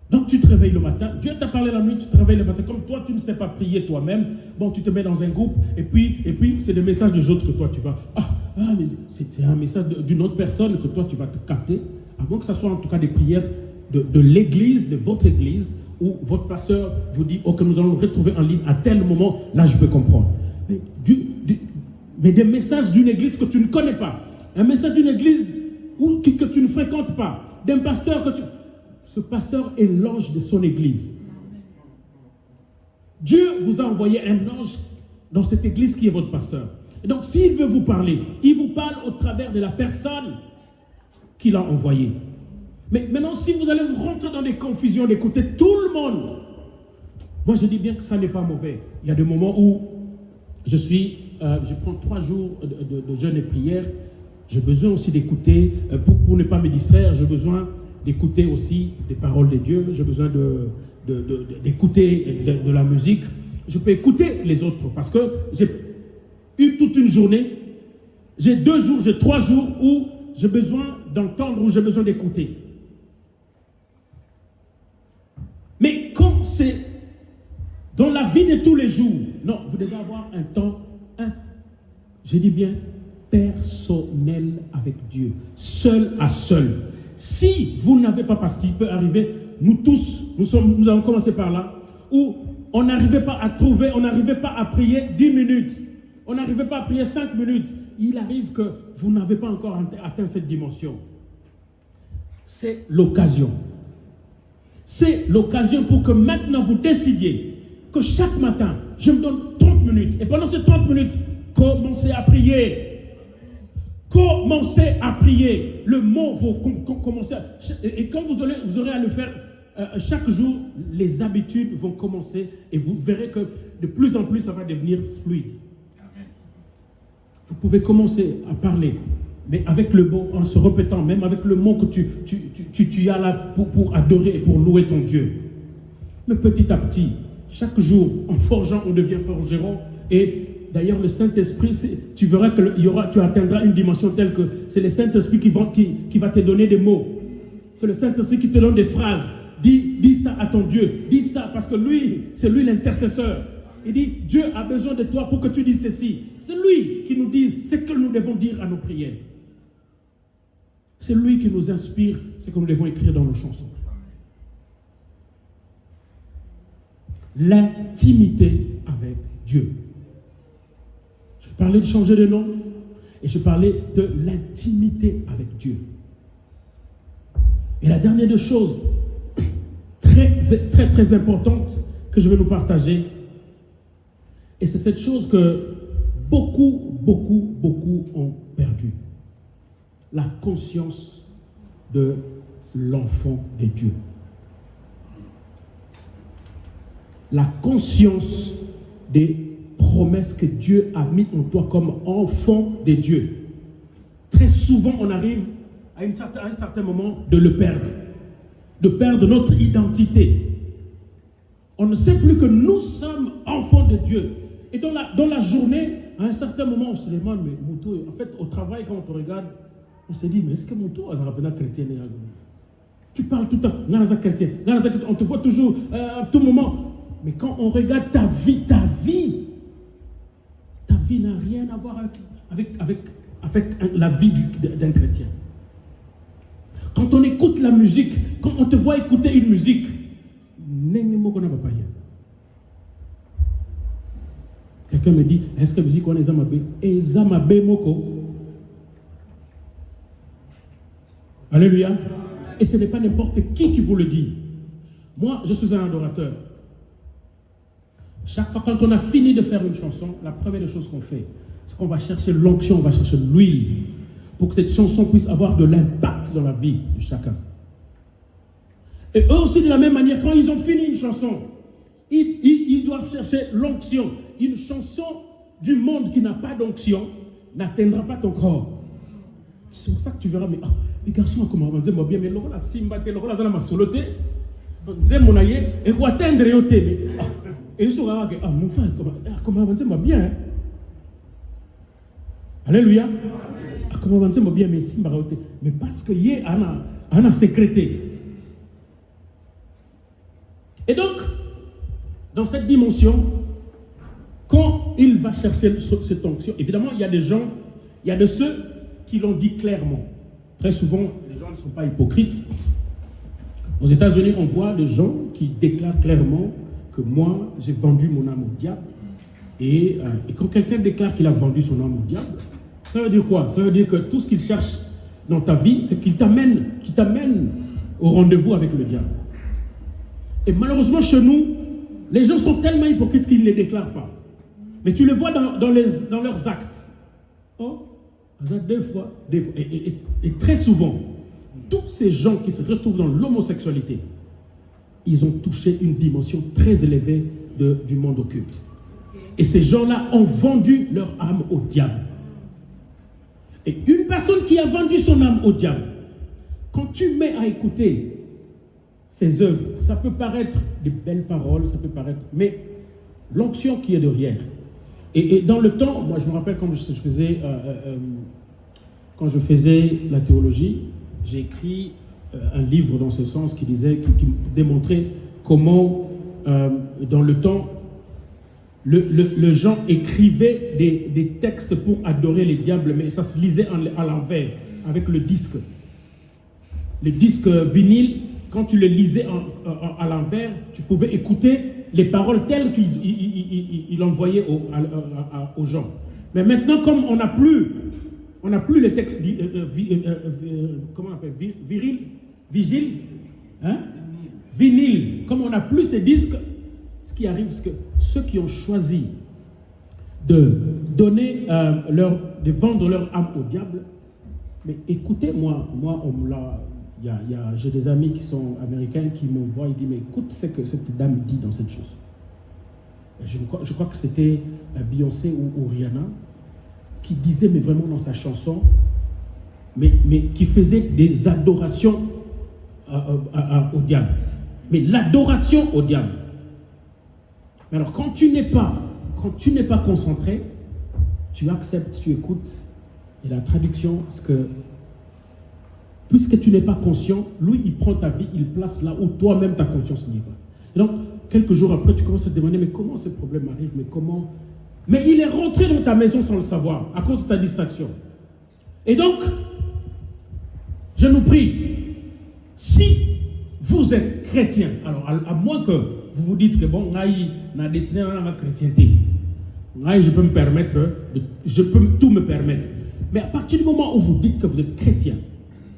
Donc, tu te réveilles le matin, Dieu t'a parlé la nuit, tu te réveilles le matin, comme toi, tu ne sais pas prier toi-même, bon, tu te mets dans un groupe et puis c'est des messages des autres que toi, tu vas, mais c'est un message d'une autre personne que toi, tu vas te capter, à moins que ce soit en tout cas des prières de l'église, de votre église, où votre pasteur vous dit, ok, nous allons nous retrouver en ligne à tel moment, là je peux comprendre. Mais des messages d'une église que tu ne connais pas, un message d'une église que tu ne fréquentes pas, d'un pasteur que tu... Ce pasteur est l'ange de son église. Dieu vous a envoyé un ange dans cette église qui est votre pasteur. Et donc s'il veut vous parler, il vous parle au travers de la personne qu'il a envoyée. Mais maintenant, si vous allez vous rentrer dans des confusions, d'écouter tout le monde, moi je dis bien que ça n'est pas mauvais. Il y a des moments où je prends 3 jours de jeûne et prière. J'ai besoin aussi d'écouter, pour ne pas me distraire, j'ai besoin d'écouter aussi des paroles de Dieu, j'ai besoin d'écouter de la musique. Je peux écouter les autres parce que j'ai eu toute une journée, j'ai 2 jours, j'ai 3 jours où j'ai besoin d'entendre, où j'ai besoin d'écouter. Mais comme c'est dans la vie de tous les jours, non, vous devez avoir un temps, je dis bien, personnel avec Dieu, seul à seul. Si vous n'avez pas, parce qu'il peut arriver, nous tous, nous avons commencé par là, où on n'arrivait pas à trouver, on n'arrivait pas à prier 10 minutes, on n'arrivait pas à prier 5 minutes. Il arrive que vous n'avez pas encore atteint cette dimension. C'est l'occasion. C'est l'occasion pour que maintenant vous décidiez que chaque matin, je me donne 30 minutes. Et pendant ces 30 minutes, commencez à prier. Commencez à prier. Le mot, vous commencez à... Et quand vous aurez à le faire chaque jour, les habitudes vont commencer et vous verrez que de plus en plus, ça va devenir fluide. Vous pouvez commencer à parler, mais avec le mot, en se répétant, même avec le mot que tu as là pour adorer et pour louer ton Dieu. Mais petit à petit, chaque jour, en forgeant, on devient forgeron. Et d'ailleurs, le Saint-Esprit, tu verras que tu atteindras une dimension telle que c'est le Saint-Esprit qui va te donner des mots. C'est le Saint-Esprit qui te donne des phrases. Dis ça à ton Dieu. Dis ça parce que lui, c'est lui l'intercesseur. Il dit, Dieu a besoin de toi pour que tu dises ceci. C'est lui qui nous dit ce que nous devons dire à nos prières. C'est lui qui nous inspire ce que nous devons écrire dans nos chansons. L'intimité avec Dieu. Je parlais de changer de nom et je parlais de l'intimité avec Dieu. Et la dernière des choses très, très, très importante que je vais nous partager. Et c'est cette chose que beaucoup ont perdu. La conscience de l'enfant de Dieu. La conscience des promesses que Dieu a mises en toi comme enfant de Dieu. Très souvent, on arrive à un certain moment de le perdre. De perdre notre identité. On ne sait plus que nous sommes enfants de Dieu. Et dans la journée, à un certain moment, on se demande, mais Mouto, en fait, au travail, quand on te regarde, on se dit, mais est-ce que Mouto a un chrétien? Tu parles tout le temps, chrétien, on te voit toujours, à tout moment. Mais quand on regarde ta vie n'a rien à voir avec la vie d'un chrétien. Quand on écoute la musique, quand on te voit écouter une musique, quelqu'un me dit, est-ce que la musique on est Zamabé? Et Zamabé Moko. Alléluia. Et ce n'est pas n'importe qui vous le dit. Moi, je suis un adorateur. Chaque fois quand on a fini de faire une chanson, la première des choses qu'on fait, c'est qu'on va chercher l'onction, on va chercher l'huile, pour que cette chanson puisse avoir de l'impact dans la vie de chacun. Et eux aussi, de la même manière, quand ils ont fini une chanson, ils doivent chercher l'onction. Une chanson du monde qui n'a pas d'onction n'atteindra pas ton corps. C'est pour ça que tu verras, mais les garçons, comment on va dire, bien, mais la simba, la zana masolote, zemonaye, et quoi atteindre yote, mais et ils sont là, mon frère, comment on va dire, bien. Alléluia. Comment on va dire, bien, mais simba yote, mais parce que y a sécrété. Et donc, dans cette dimension, quand il va chercher cette onction, évidemment, il y a des gens, il y a de ceux qui l'ont dit clairement. Très souvent, les gens ne sont pas hypocrites. Aux États-Unis, on voit des gens qui déclarent clairement que moi, j'ai vendu mon âme au diable. Et quand quelqu'un déclare qu'il a vendu son âme au diable, ça veut dire quoi? Ça veut dire que tout ce qu'il cherche dans ta vie, c'est qu'il t'amène au rendez-vous avec le diable. Et malheureusement, chez nous, les gens sont tellement hypocrites qu'ils ne les déclarent pas. Mais tu le vois dans leurs actes. Oh, deux fois. Et très souvent, tous ces gens qui se retrouvent dans l'homosexualité, ils ont touché une dimension très élevée du monde occulte. Et ces gens-là ont vendu leur âme au diable. Et une personne qui a vendu son âme au diable, quand tu mets à écouter ces œuvres, ça peut paraître des belles paroles, ça peut paraître, mais l'onction qui est derrière. Et dans le temps, moi je me rappelle quand je faisais la théologie, j'ai écrit un livre dans ce sens qui démontrait comment dans le temps le gens écrivaient des textes pour adorer les diables, mais ça se lisait à l'envers avec le disque. Le disque vinyle, quand tu le lisais à l'envers, tu pouvais écouter les paroles telles qu'il envoyait aux gens. Mais maintenant, comme on n'a plus les textes, comment on appelle, vinyle, comme on n'a plus ces disques, ce qui arrive, c'est que ceux qui ont choisi de vendre leur âme au diable, mais écoutez, moi on me l'a. J'ai des amis qui sont américains qui m'envoient, ils disent, mais écoute ce que cette dame dit dans cette chose. Je crois que c'était Beyoncé ou Rihanna qui disait, mais vraiment dans sa chanson, mais qui faisait des adorations au diable. Mais l'adoration au diable. Mais alors quand tu n'es pas concentré, tu acceptes, tu écoutes, et la traduction, c'est que puisque tu n'es pas conscient, lui, il prend ta vie, il place là où toi-même ta conscience n'y va. Et donc, quelques jours après, tu commences à te demander, mais comment ce problème arrive? Mais il est rentré dans ta maison sans le savoir, à cause de ta distraction. Et donc, je nous prie, si vous êtes chrétien, alors à moins que vous vous dites que bon, n'a dessiné la chrétienté, je peux tout me permettre. Mais à partir du moment où vous dites que vous êtes chrétien,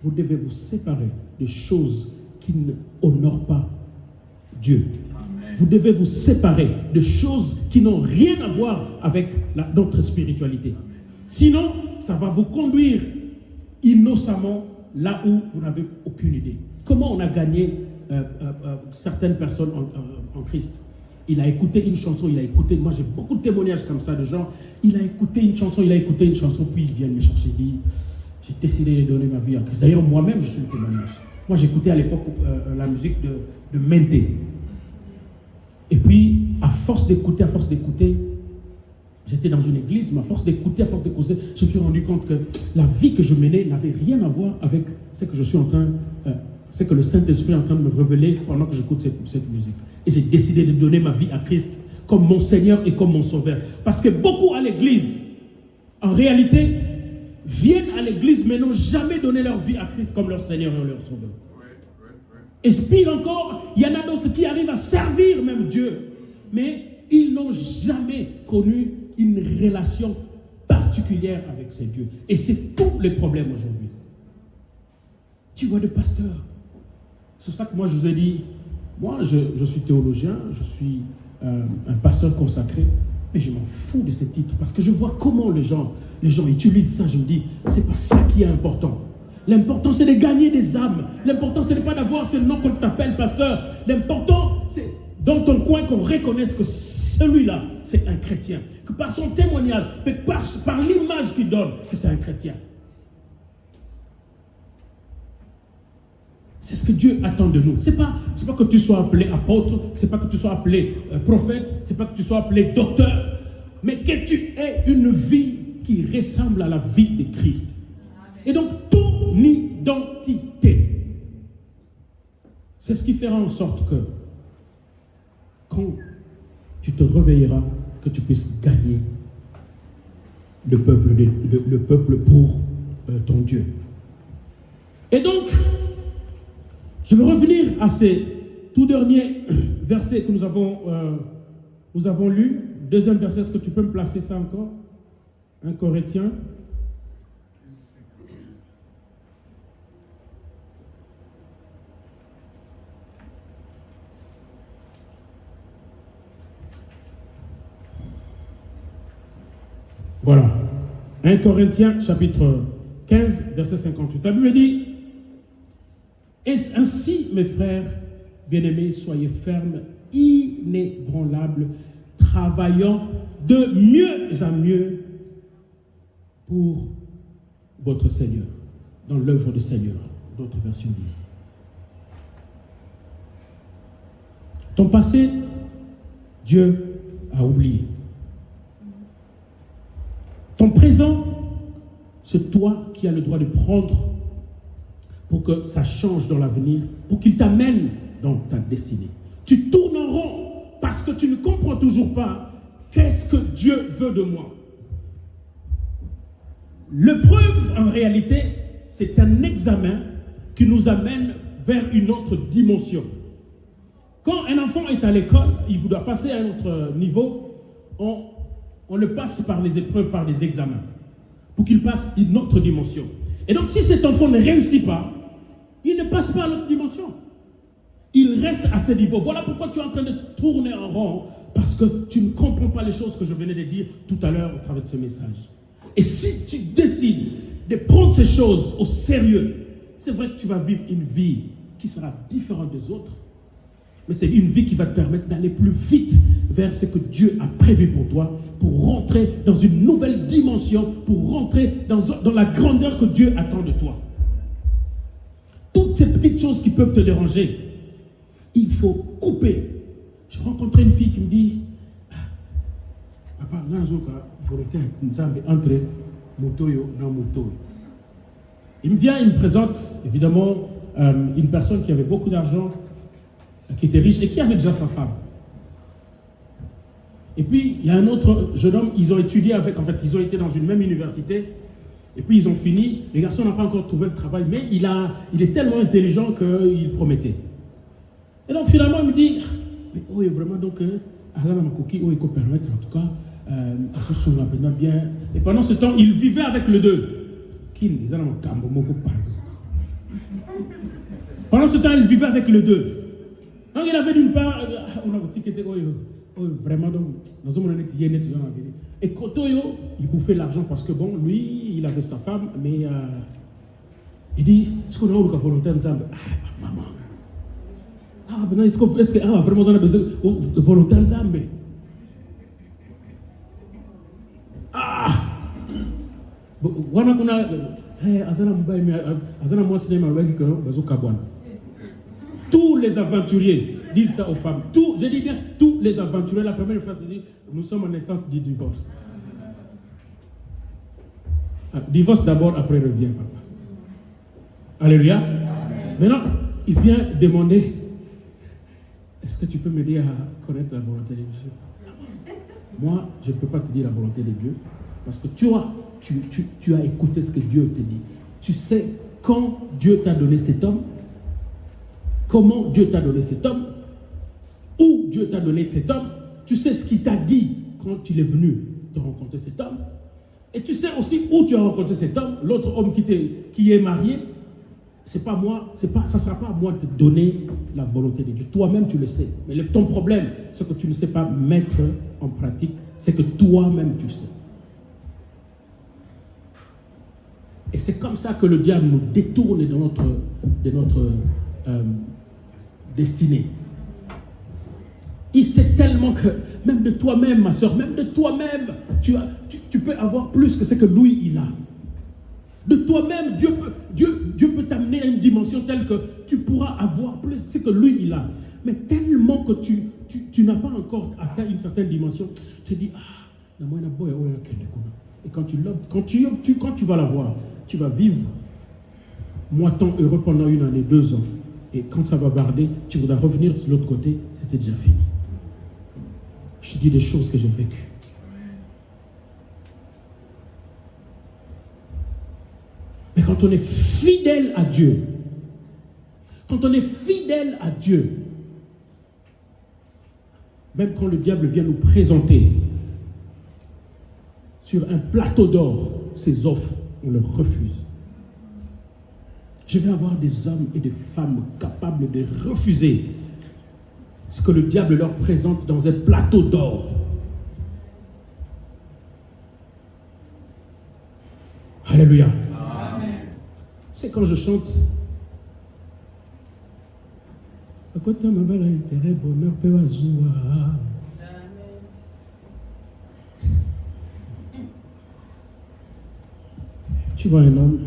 vous devez vous séparer des choses qui ne honorent pas Dieu. Amen. vous devez vous séparer de choses qui n'ont rien à voir avec notre spiritualité. Sinon, ça va vous conduire innocemment là où vous n'avez aucune idée. Comment on a gagné certaines personnes en Christ? Il a écouté une chanson, moi j'ai beaucoup de témoignages comme ça de gens, il a écouté une chanson, puis il vient me chercher, il dit, j'ai décidé de donner ma vie à Christ. D'ailleurs, moi-même, je suis le témoignage. Moi, j'écoutais à l'époque la musique de Menté. Et puis, à force d'écouter, j'étais dans une église, mais à force d'écouter, je me suis rendu compte que la vie que je menais n'avait rien à voir avec ce que je suis en train, ce que le Saint-Esprit est en train de me révéler pendant que j'écoute cette musique. Et j'ai décidé de donner ma vie à Christ comme mon Seigneur et comme mon Sauveur. Parce que beaucoup à l'église, en réalité, viennent à l'église mais n'ont jamais donné leur vie à Christ comme leur Seigneur et leur Sauveur. Et pire encore, il y en a d'autres qui arrivent à servir même Dieu, mais ils n'ont jamais connu une relation particulière avec ces dieux. Et c'est tous les problèmes aujourd'hui. Tu vois, le pasteur. C'est ça que moi je vous ai dit, moi je suis théologien, je suis un pasteur consacré, mais je m'en fous de ces titres parce que je vois comment les gens utilisent ça. Je me dis, c'est pas ça qui est important. L'important c'est de gagner des âmes. L'important c'est de pas d'avoir ce nom qu'on t'appelle pasteur. L'important c'est dans ton coin qu'on reconnaisse que celui-là c'est un chrétien. Que par son témoignage, par l'image qu'il donne, que c'est un chrétien. C'est ce que Dieu attend de nous. C'est pas que tu sois appelé apôtre, c'est pas que tu sois appelé prophète, c'est pas que tu sois appelé docteur, mais que tu aies une vie qui ressemble à la vie de Christ. Et donc, ton identité, c'est ce qui fera en sorte que quand tu te réveilleras, que tu puisses gagner le peuple pour ton Dieu. Et donc, je vais revenir à ces tout derniers versets que nous avons lus. Deuxième verset, est-ce que tu peux me placer ça encore? 1 Corinthiens. Voilà. 1 Corinthiens, chapitre 15, verset 58. La Bible dit, et ainsi, mes frères bien-aimés, soyez fermes, inébranlables, travaillant de mieux en mieux pour votre Seigneur, dans l'œuvre du Seigneur. D'autres versions disent. Ton passé, Dieu a oublié. Ton présent, c'est toi qui as le droit de prendre pour que ça change dans l'avenir, pour qu'il t'amène dans ta destinée. Tu tournes en rond parce que tu ne comprends toujours pas qu'est-ce que Dieu veut de moi. L'épreuve, en réalité, c'est un examen qui nous amène vers une autre dimension. Quand un enfant est à l'école, il doit passer à un autre niveau, on le passe par les épreuves, par des examens, pour qu'il passe une autre dimension. Et donc, si cet enfant ne réussit pas, il ne passe pas à l'autre dimension. Il reste à ce niveau. Voilà pourquoi tu es en train de tourner en rond, parce que tu ne comprends pas les choses que je venais de dire tout à l'heure au travers de ce message. Et si tu décides de prendre ces choses au sérieux, c'est vrai que tu vas vivre une vie qui sera différente des autres, mais c'est une vie qui va te permettre d'aller plus vite vers ce que Dieu a prévu pour toi, pour rentrer dans une nouvelle dimension, pour rentrer dans la grandeur que Dieu attend de toi. Toutes ces petites choses qui peuvent te déranger, il faut couper. J'ai rencontré une fille qui me dit, papa, entre motoyo et motoyo. Il me vient, il me présente évidemment une personne qui avait beaucoup d'argent, qui était riche et qui avait déjà sa femme. Et puis, il y a un autre jeune homme, ils ont étudié avec, en fait, ils ont été dans une même université, et puis ils ont fini. Le garçon n'a pas encore trouvé le travail, mais il est tellement intelligent qu'il promettait. Et donc, finalement, il me dit, mais oh, vraiment, donc, il peut permettre, en tout cas, à se souvenir bien. Et pendant ce temps, il vivait avec le deux. Pendant ce temps, il vivait avec le deux. Donc il avait d'une part, on a dit que vraiment, donc, dans un moment donné, et Kotoyo, il bouffait l'argent parce que bon, lui, il avait sa femme, mais il dit, est-ce qu'on a une volonté de Zambé? Ah, maman. Ah, maintenant, est-ce que vraiment on a besoin de volonté de Zambé? Ah! Wana kuna azana mbaye azana moi cinéma avec que bazoka bwana. Tous les aventuriers disent ça aux femmes. Je dis bien tous les aventuriers. La première phrase dit nous sommes en naissance du divorce. Divorce d'abord, après revient papa. Alléluia. Maintenant, il vient demander est-ce que tu peux m'aider à connaître la volonté de Dieu? Moi, je ne peux pas te dire la volonté de Dieu parce que tu as écouté ce que Dieu te dit. Tu sais quand Dieu t'a donné cet homme, comment Dieu t'a donné cet homme, où Dieu t'a donné cet homme. Tu sais ce qu'il t'a dit quand il est venu te rencontrer cet homme. Et tu sais aussi où tu as rencontré cet homme, l'autre homme qui est marié. C'est pas moi, ça ne sera pas à moi de te donner la volonté de Dieu. Toi-même, tu le sais. Mais ton problème, c'est que tu ne sais pas mettre en pratique, c'est que toi-même, tu sais. Et c'est comme ça que le diable nous détourne de notre destinée. Il sait tellement que, même de toi-même, ma soeur, même de toi-même, tu peux avoir plus que ce que lui, il a. De toi-même, Dieu peut t'amener à une dimension telle que tu pourras avoir plus ce que lui, il a. Mais tellement que tu n'as pas encore atteint une certaine dimension, tu te dis, et quand tu vas la voir, tu vas vivre moitant heureux pendant 1 année, 2 ans. Et quand ça va barder, tu voudras revenir de l'autre côté, c'était déjà fini. Je te dis des choses que j'ai vécues. Mais quand on est fidèle à Dieu, même quand le diable vient nous présenter sur un plateau d'or ses offres, on le refuse. Je vais avoir des hommes et des femmes capables de refuser ce que le diable leur présente dans un plateau d'or. Alléluia. C'est quand je chante. À côté de ma belle intérêt, bonheur, peut azoua. Tu vois un homme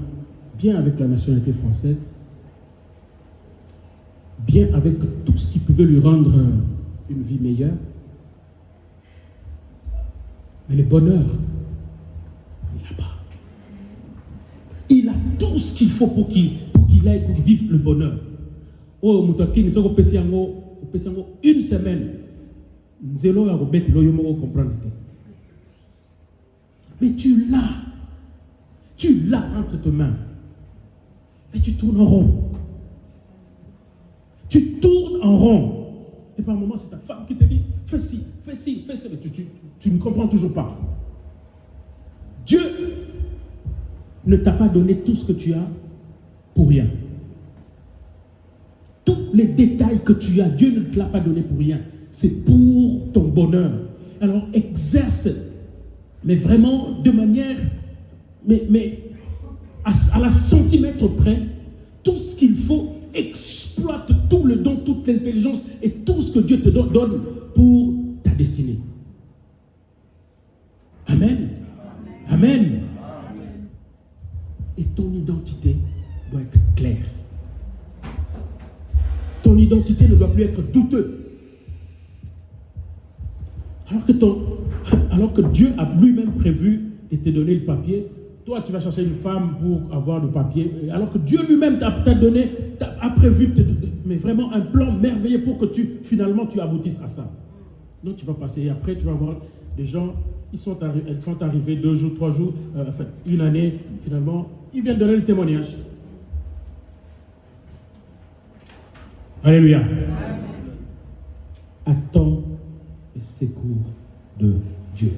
bien avec la nationalité française, bien avec tout ce qui pouvait lui rendre une vie meilleure, mais le bonheur, il n'a pas. Il a tout ce qu'il faut pour qu'il aille, pour vivre le bonheur. Oh, Moutaki, nous avons passé une semaine. Nous allons comprendre. Mais tu l'as entre tes mains. Mais tu tournes en rond. Tu tournes en rond. Et par moments, c'est ta femme qui te dit, fais ci, fais ci, fais ça. Mais tu ne comprends toujours pas. Dieu ne t'a pas donné tout ce que tu as pour rien. Tous les détails que tu as, Dieu ne te l'a pas donné pour rien. C'est pour ton bonheur. Alors exerce, mais vraiment de manière, mais à la centimètre près, tout ce qu'il faut, exploite tout le don, toute l'intelligence et tout ce que Dieu te donne pour ta destinée. Amen. Amen. Et ton identité doit être claire. Ton identité ne doit plus être douteuse. Alors que Dieu a lui-même prévu de te donner le papier, toi tu vas chercher une femme pour avoir le papier, alors que Dieu lui-même t'a prévu mais vraiment un plan merveilleux pour que finalement tu aboutisses à ça. Donc tu vas passer, et après tu vas voir des gens, elles sont arrivés 2 jours, 3 jours, enfin 1 année, finalement, ils viennent donner le témoignage. Alléluia. Attends les secours de Dieu.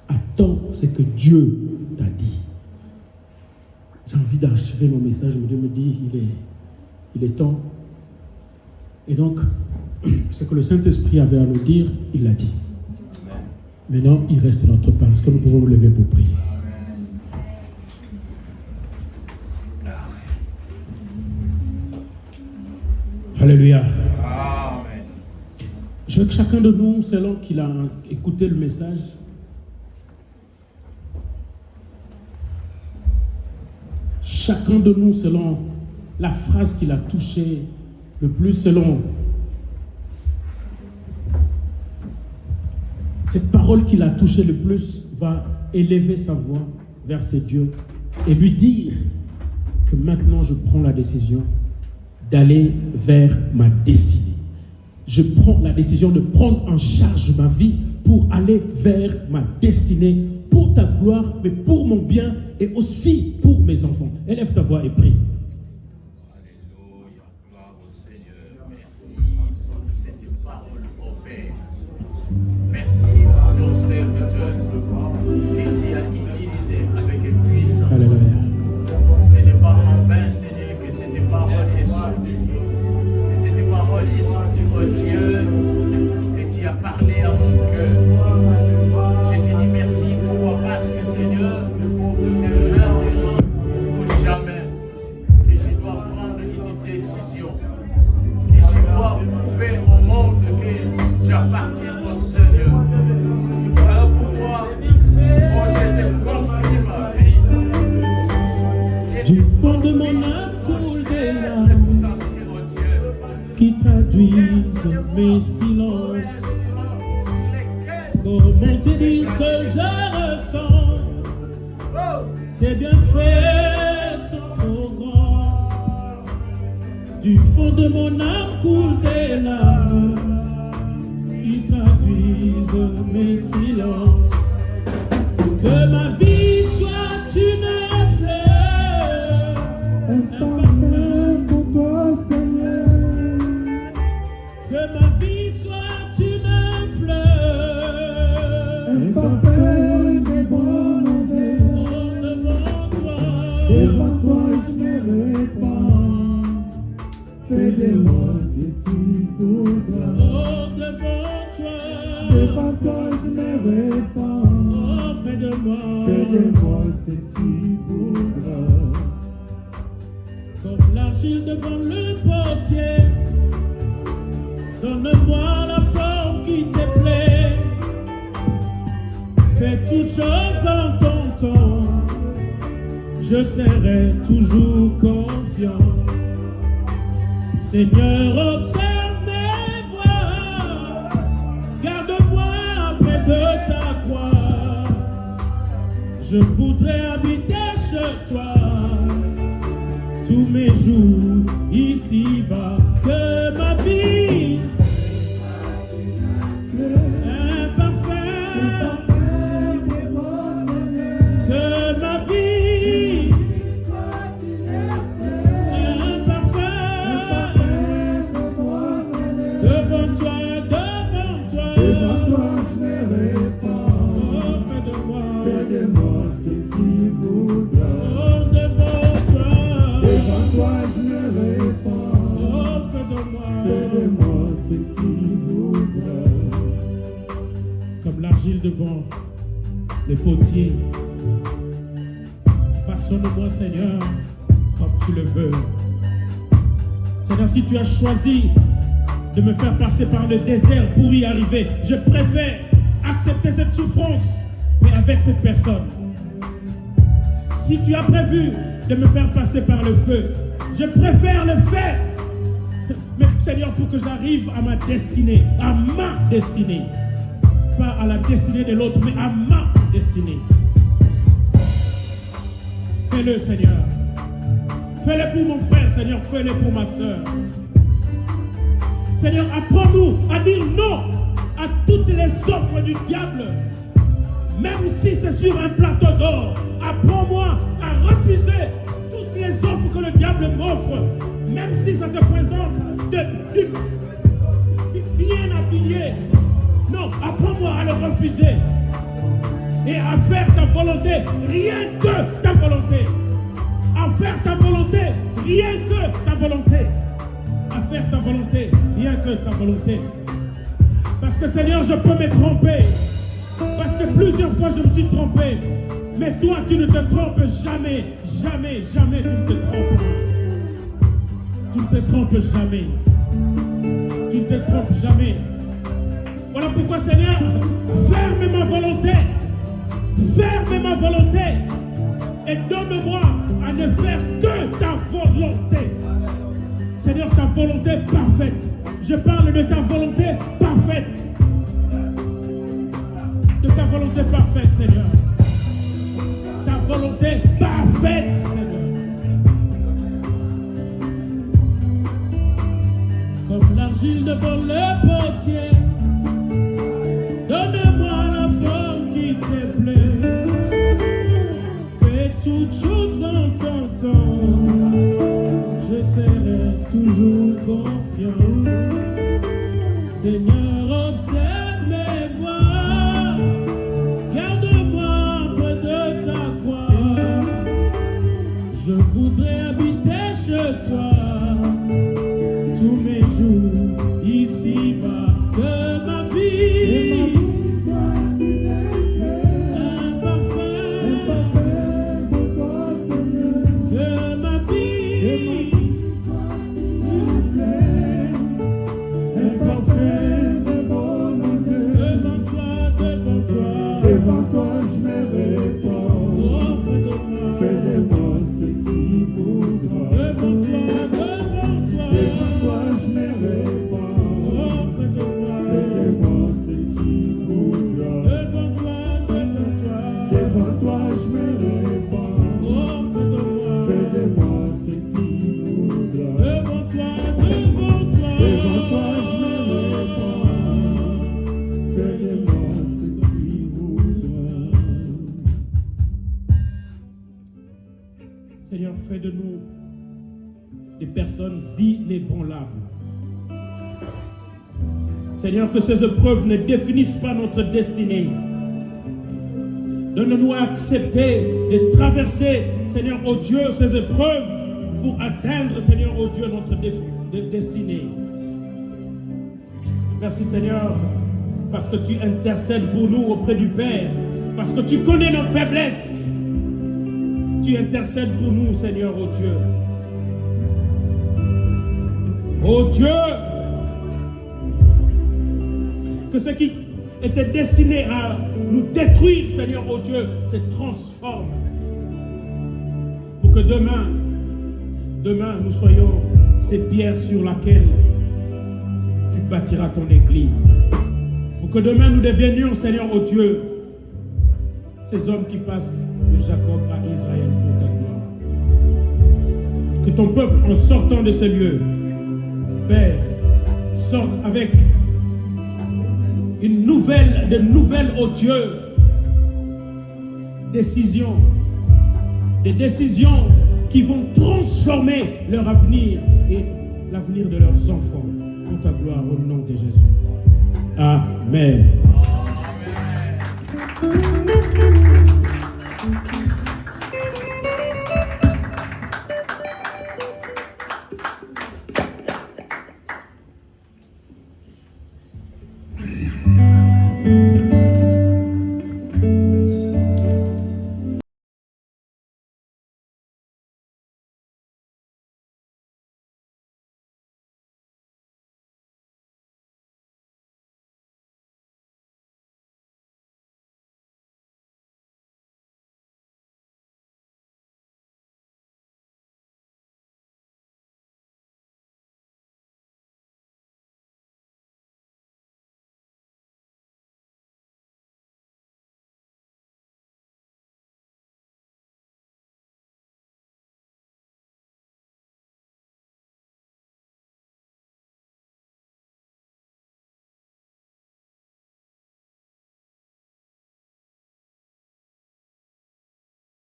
Attends ce que Dieu t'a dit. J'ai envie d'achever mon message, mais Dieu me dit, il est temps. Et donc, ce que le Saint-Esprit avait à nous dire, il l'a dit. Maintenant, il reste notre part. Est-ce que nous pouvons nous lever pour prier? Alléluia. Amen. Je veux que chacun de nous, selon qu'il a écouté le message, chacun de nous, selon la phrase qu'il a touchée le plus, selon cette parole qu'il a touchée le plus, va élever sa voix vers ses dieux et lui dire que maintenant je prends la décision d'aller vers ma destinée. Je prends la décision de prendre en charge ma vie pour aller vers ma destinée, pour ta gloire, mais pour mon bien et aussi pour mes enfants. Élève ta voix et prie. Alléluia, gloire au Seigneur. Merci pour cette parole, ô Père. Merci pour ton serviteur que tu as utilisé avec puissance. Alléluia. Ce n'est pas en vain, Seigneur, que cette parole est sortie. Et cette parole est sortie, ô Dieu, et tu as parlé à mon cœur. Je te dis merci, pourquoi? Parce que, Seigneur, c'est maintenant ou jamais que je dois prendre une décision, que je dois prouver au monde que j'appartiens au Seigneur. Voilà pourquoi, oh, je te confie ma vie. Du fond de mon âme coule des larmes qui traduisent mes silences. Comment te dire ce que je ressens? Tes bienfaits sont trop grands. Du fond de mon âme coule des larmes qui traduisent mes silences. Que ma vie soit une fleur, un parfum pour toi, Seigneur. Que ma vie soit une fleur, un parfum des bons mauvais. Devant toi je me répands. Fais de moi si tu voudras. Oh, devant toi je me répands. Oh, fais de moi si tu voudras. Comme l'argile devant le potier, donne-moi la forme qui te plaît. Fais toutes choses en ton temps, je serai toujours confiant. Seigneur, observe mes voies, garde-moi près de ta croix. Je voudrais habiter chez toi tous mes jours ici-bas. Que ma vie un parfum, que ma vie un parfum devant toi je me répands. Oh, fais de moi si tu voudras. Oh, devant toi je me répands. Oh, fais de moi si tu voudras. Comme l'argile devant le potier, façonne-moi, Seigneur, comme tu le veux. Seigneur, si tu as choisi de me faire passer par le désert pour y arriver, je préfère accepter cette souffrance, mais avec cette personne. Si tu as prévu de me faire passer par le feu, je préfère le faire. Mais Seigneur, pour que j'arrive à ma destinée, pas à la destinée de l'autre, mais à ma destinée. Fais-le, Seigneur. Fais-le pour mon frère, Seigneur. Fais-le pour ma soeur. Seigneur, apprends-nous à dire non à toutes les offres du diable. Même si c'est sur un plateau d'or, apprends-moi à refuser toutes les offres que le diable m'offre. Même si ça se présente bien habillé. Non, apprends-moi à le refuser. Et à faire ta volonté, rien que ta volonté. À faire ta volonté, rien que ta volonté. À faire ta volonté, que ta volonté. Parce que Seigneur, je peux me tromper. Parce que plusieurs fois je me suis trompé. Mais toi, tu ne te trompes jamais. Jamais, jamais tu ne te trompes. Tu ne te trompes jamais. Tu ne te trompes jamais. Voilà pourquoi, Seigneur, ferme ma volonté. Ferme ma volonté. Et donne-moi à ne faire que ta volonté. Seigneur, ta volonté parfaite. Je parle de ta volonté parfaite. De ta volonté parfaite, Seigneur. Ta volonté parfaite, Seigneur. Comme l'argile devant le potier, donne-moi la forme qui te plaît. Fais toutes choses en ton temps. Je serai toujours confiant. Seigneur, observe mes voies. Garde-moi près de ta croix. Je voudrais habiter chez toi tous mes jours ici-bas de ma vie. Un parfum pour toi, Seigneur. Que ma vie. Devant toi, je me réponds. Fais de moi ce qui voudra. Devant toi, je me réponds. Fais de moi ce qui voudra. Devant toi, je me réponds. Fais de moi ce qui voudra. Devant toi, je me réponds. Fais de moi ce qui voudra. Seigneur, fais de nous des personnes inébranlables. Seigneur, que ces épreuves ne définissent pas notre destinée. Donne-nous à accepter de traverser, Seigneur, oh Dieu, ces épreuves pour atteindre, Seigneur, oh Dieu, notre destinée. Merci, Seigneur, parce que tu intercèdes pour nous auprès du Père, parce que tu connais nos faiblesses. Tu intercèdes pour nous, Seigneur, oh Dieu. Oh Dieu, que ce qui était destiné à nous détruire, Seigneur, oh Dieu, se transforme. Pour que demain, nous soyons ces pierres sur lesquelles tu bâtiras ton église. Pour que demain, nous devenions, Seigneur, oh Dieu, ces hommes qui passent de Jacob à Israël pour ta gloire. Que ton peuple, en sortant de ce lieu, Père, sorte avec de nouvelles, oh Dieu, décisions. Des décisions qui vont transformer leur avenir et l'avenir de leurs enfants. Pour ta gloire, au nom de Jésus. Amen. Amen.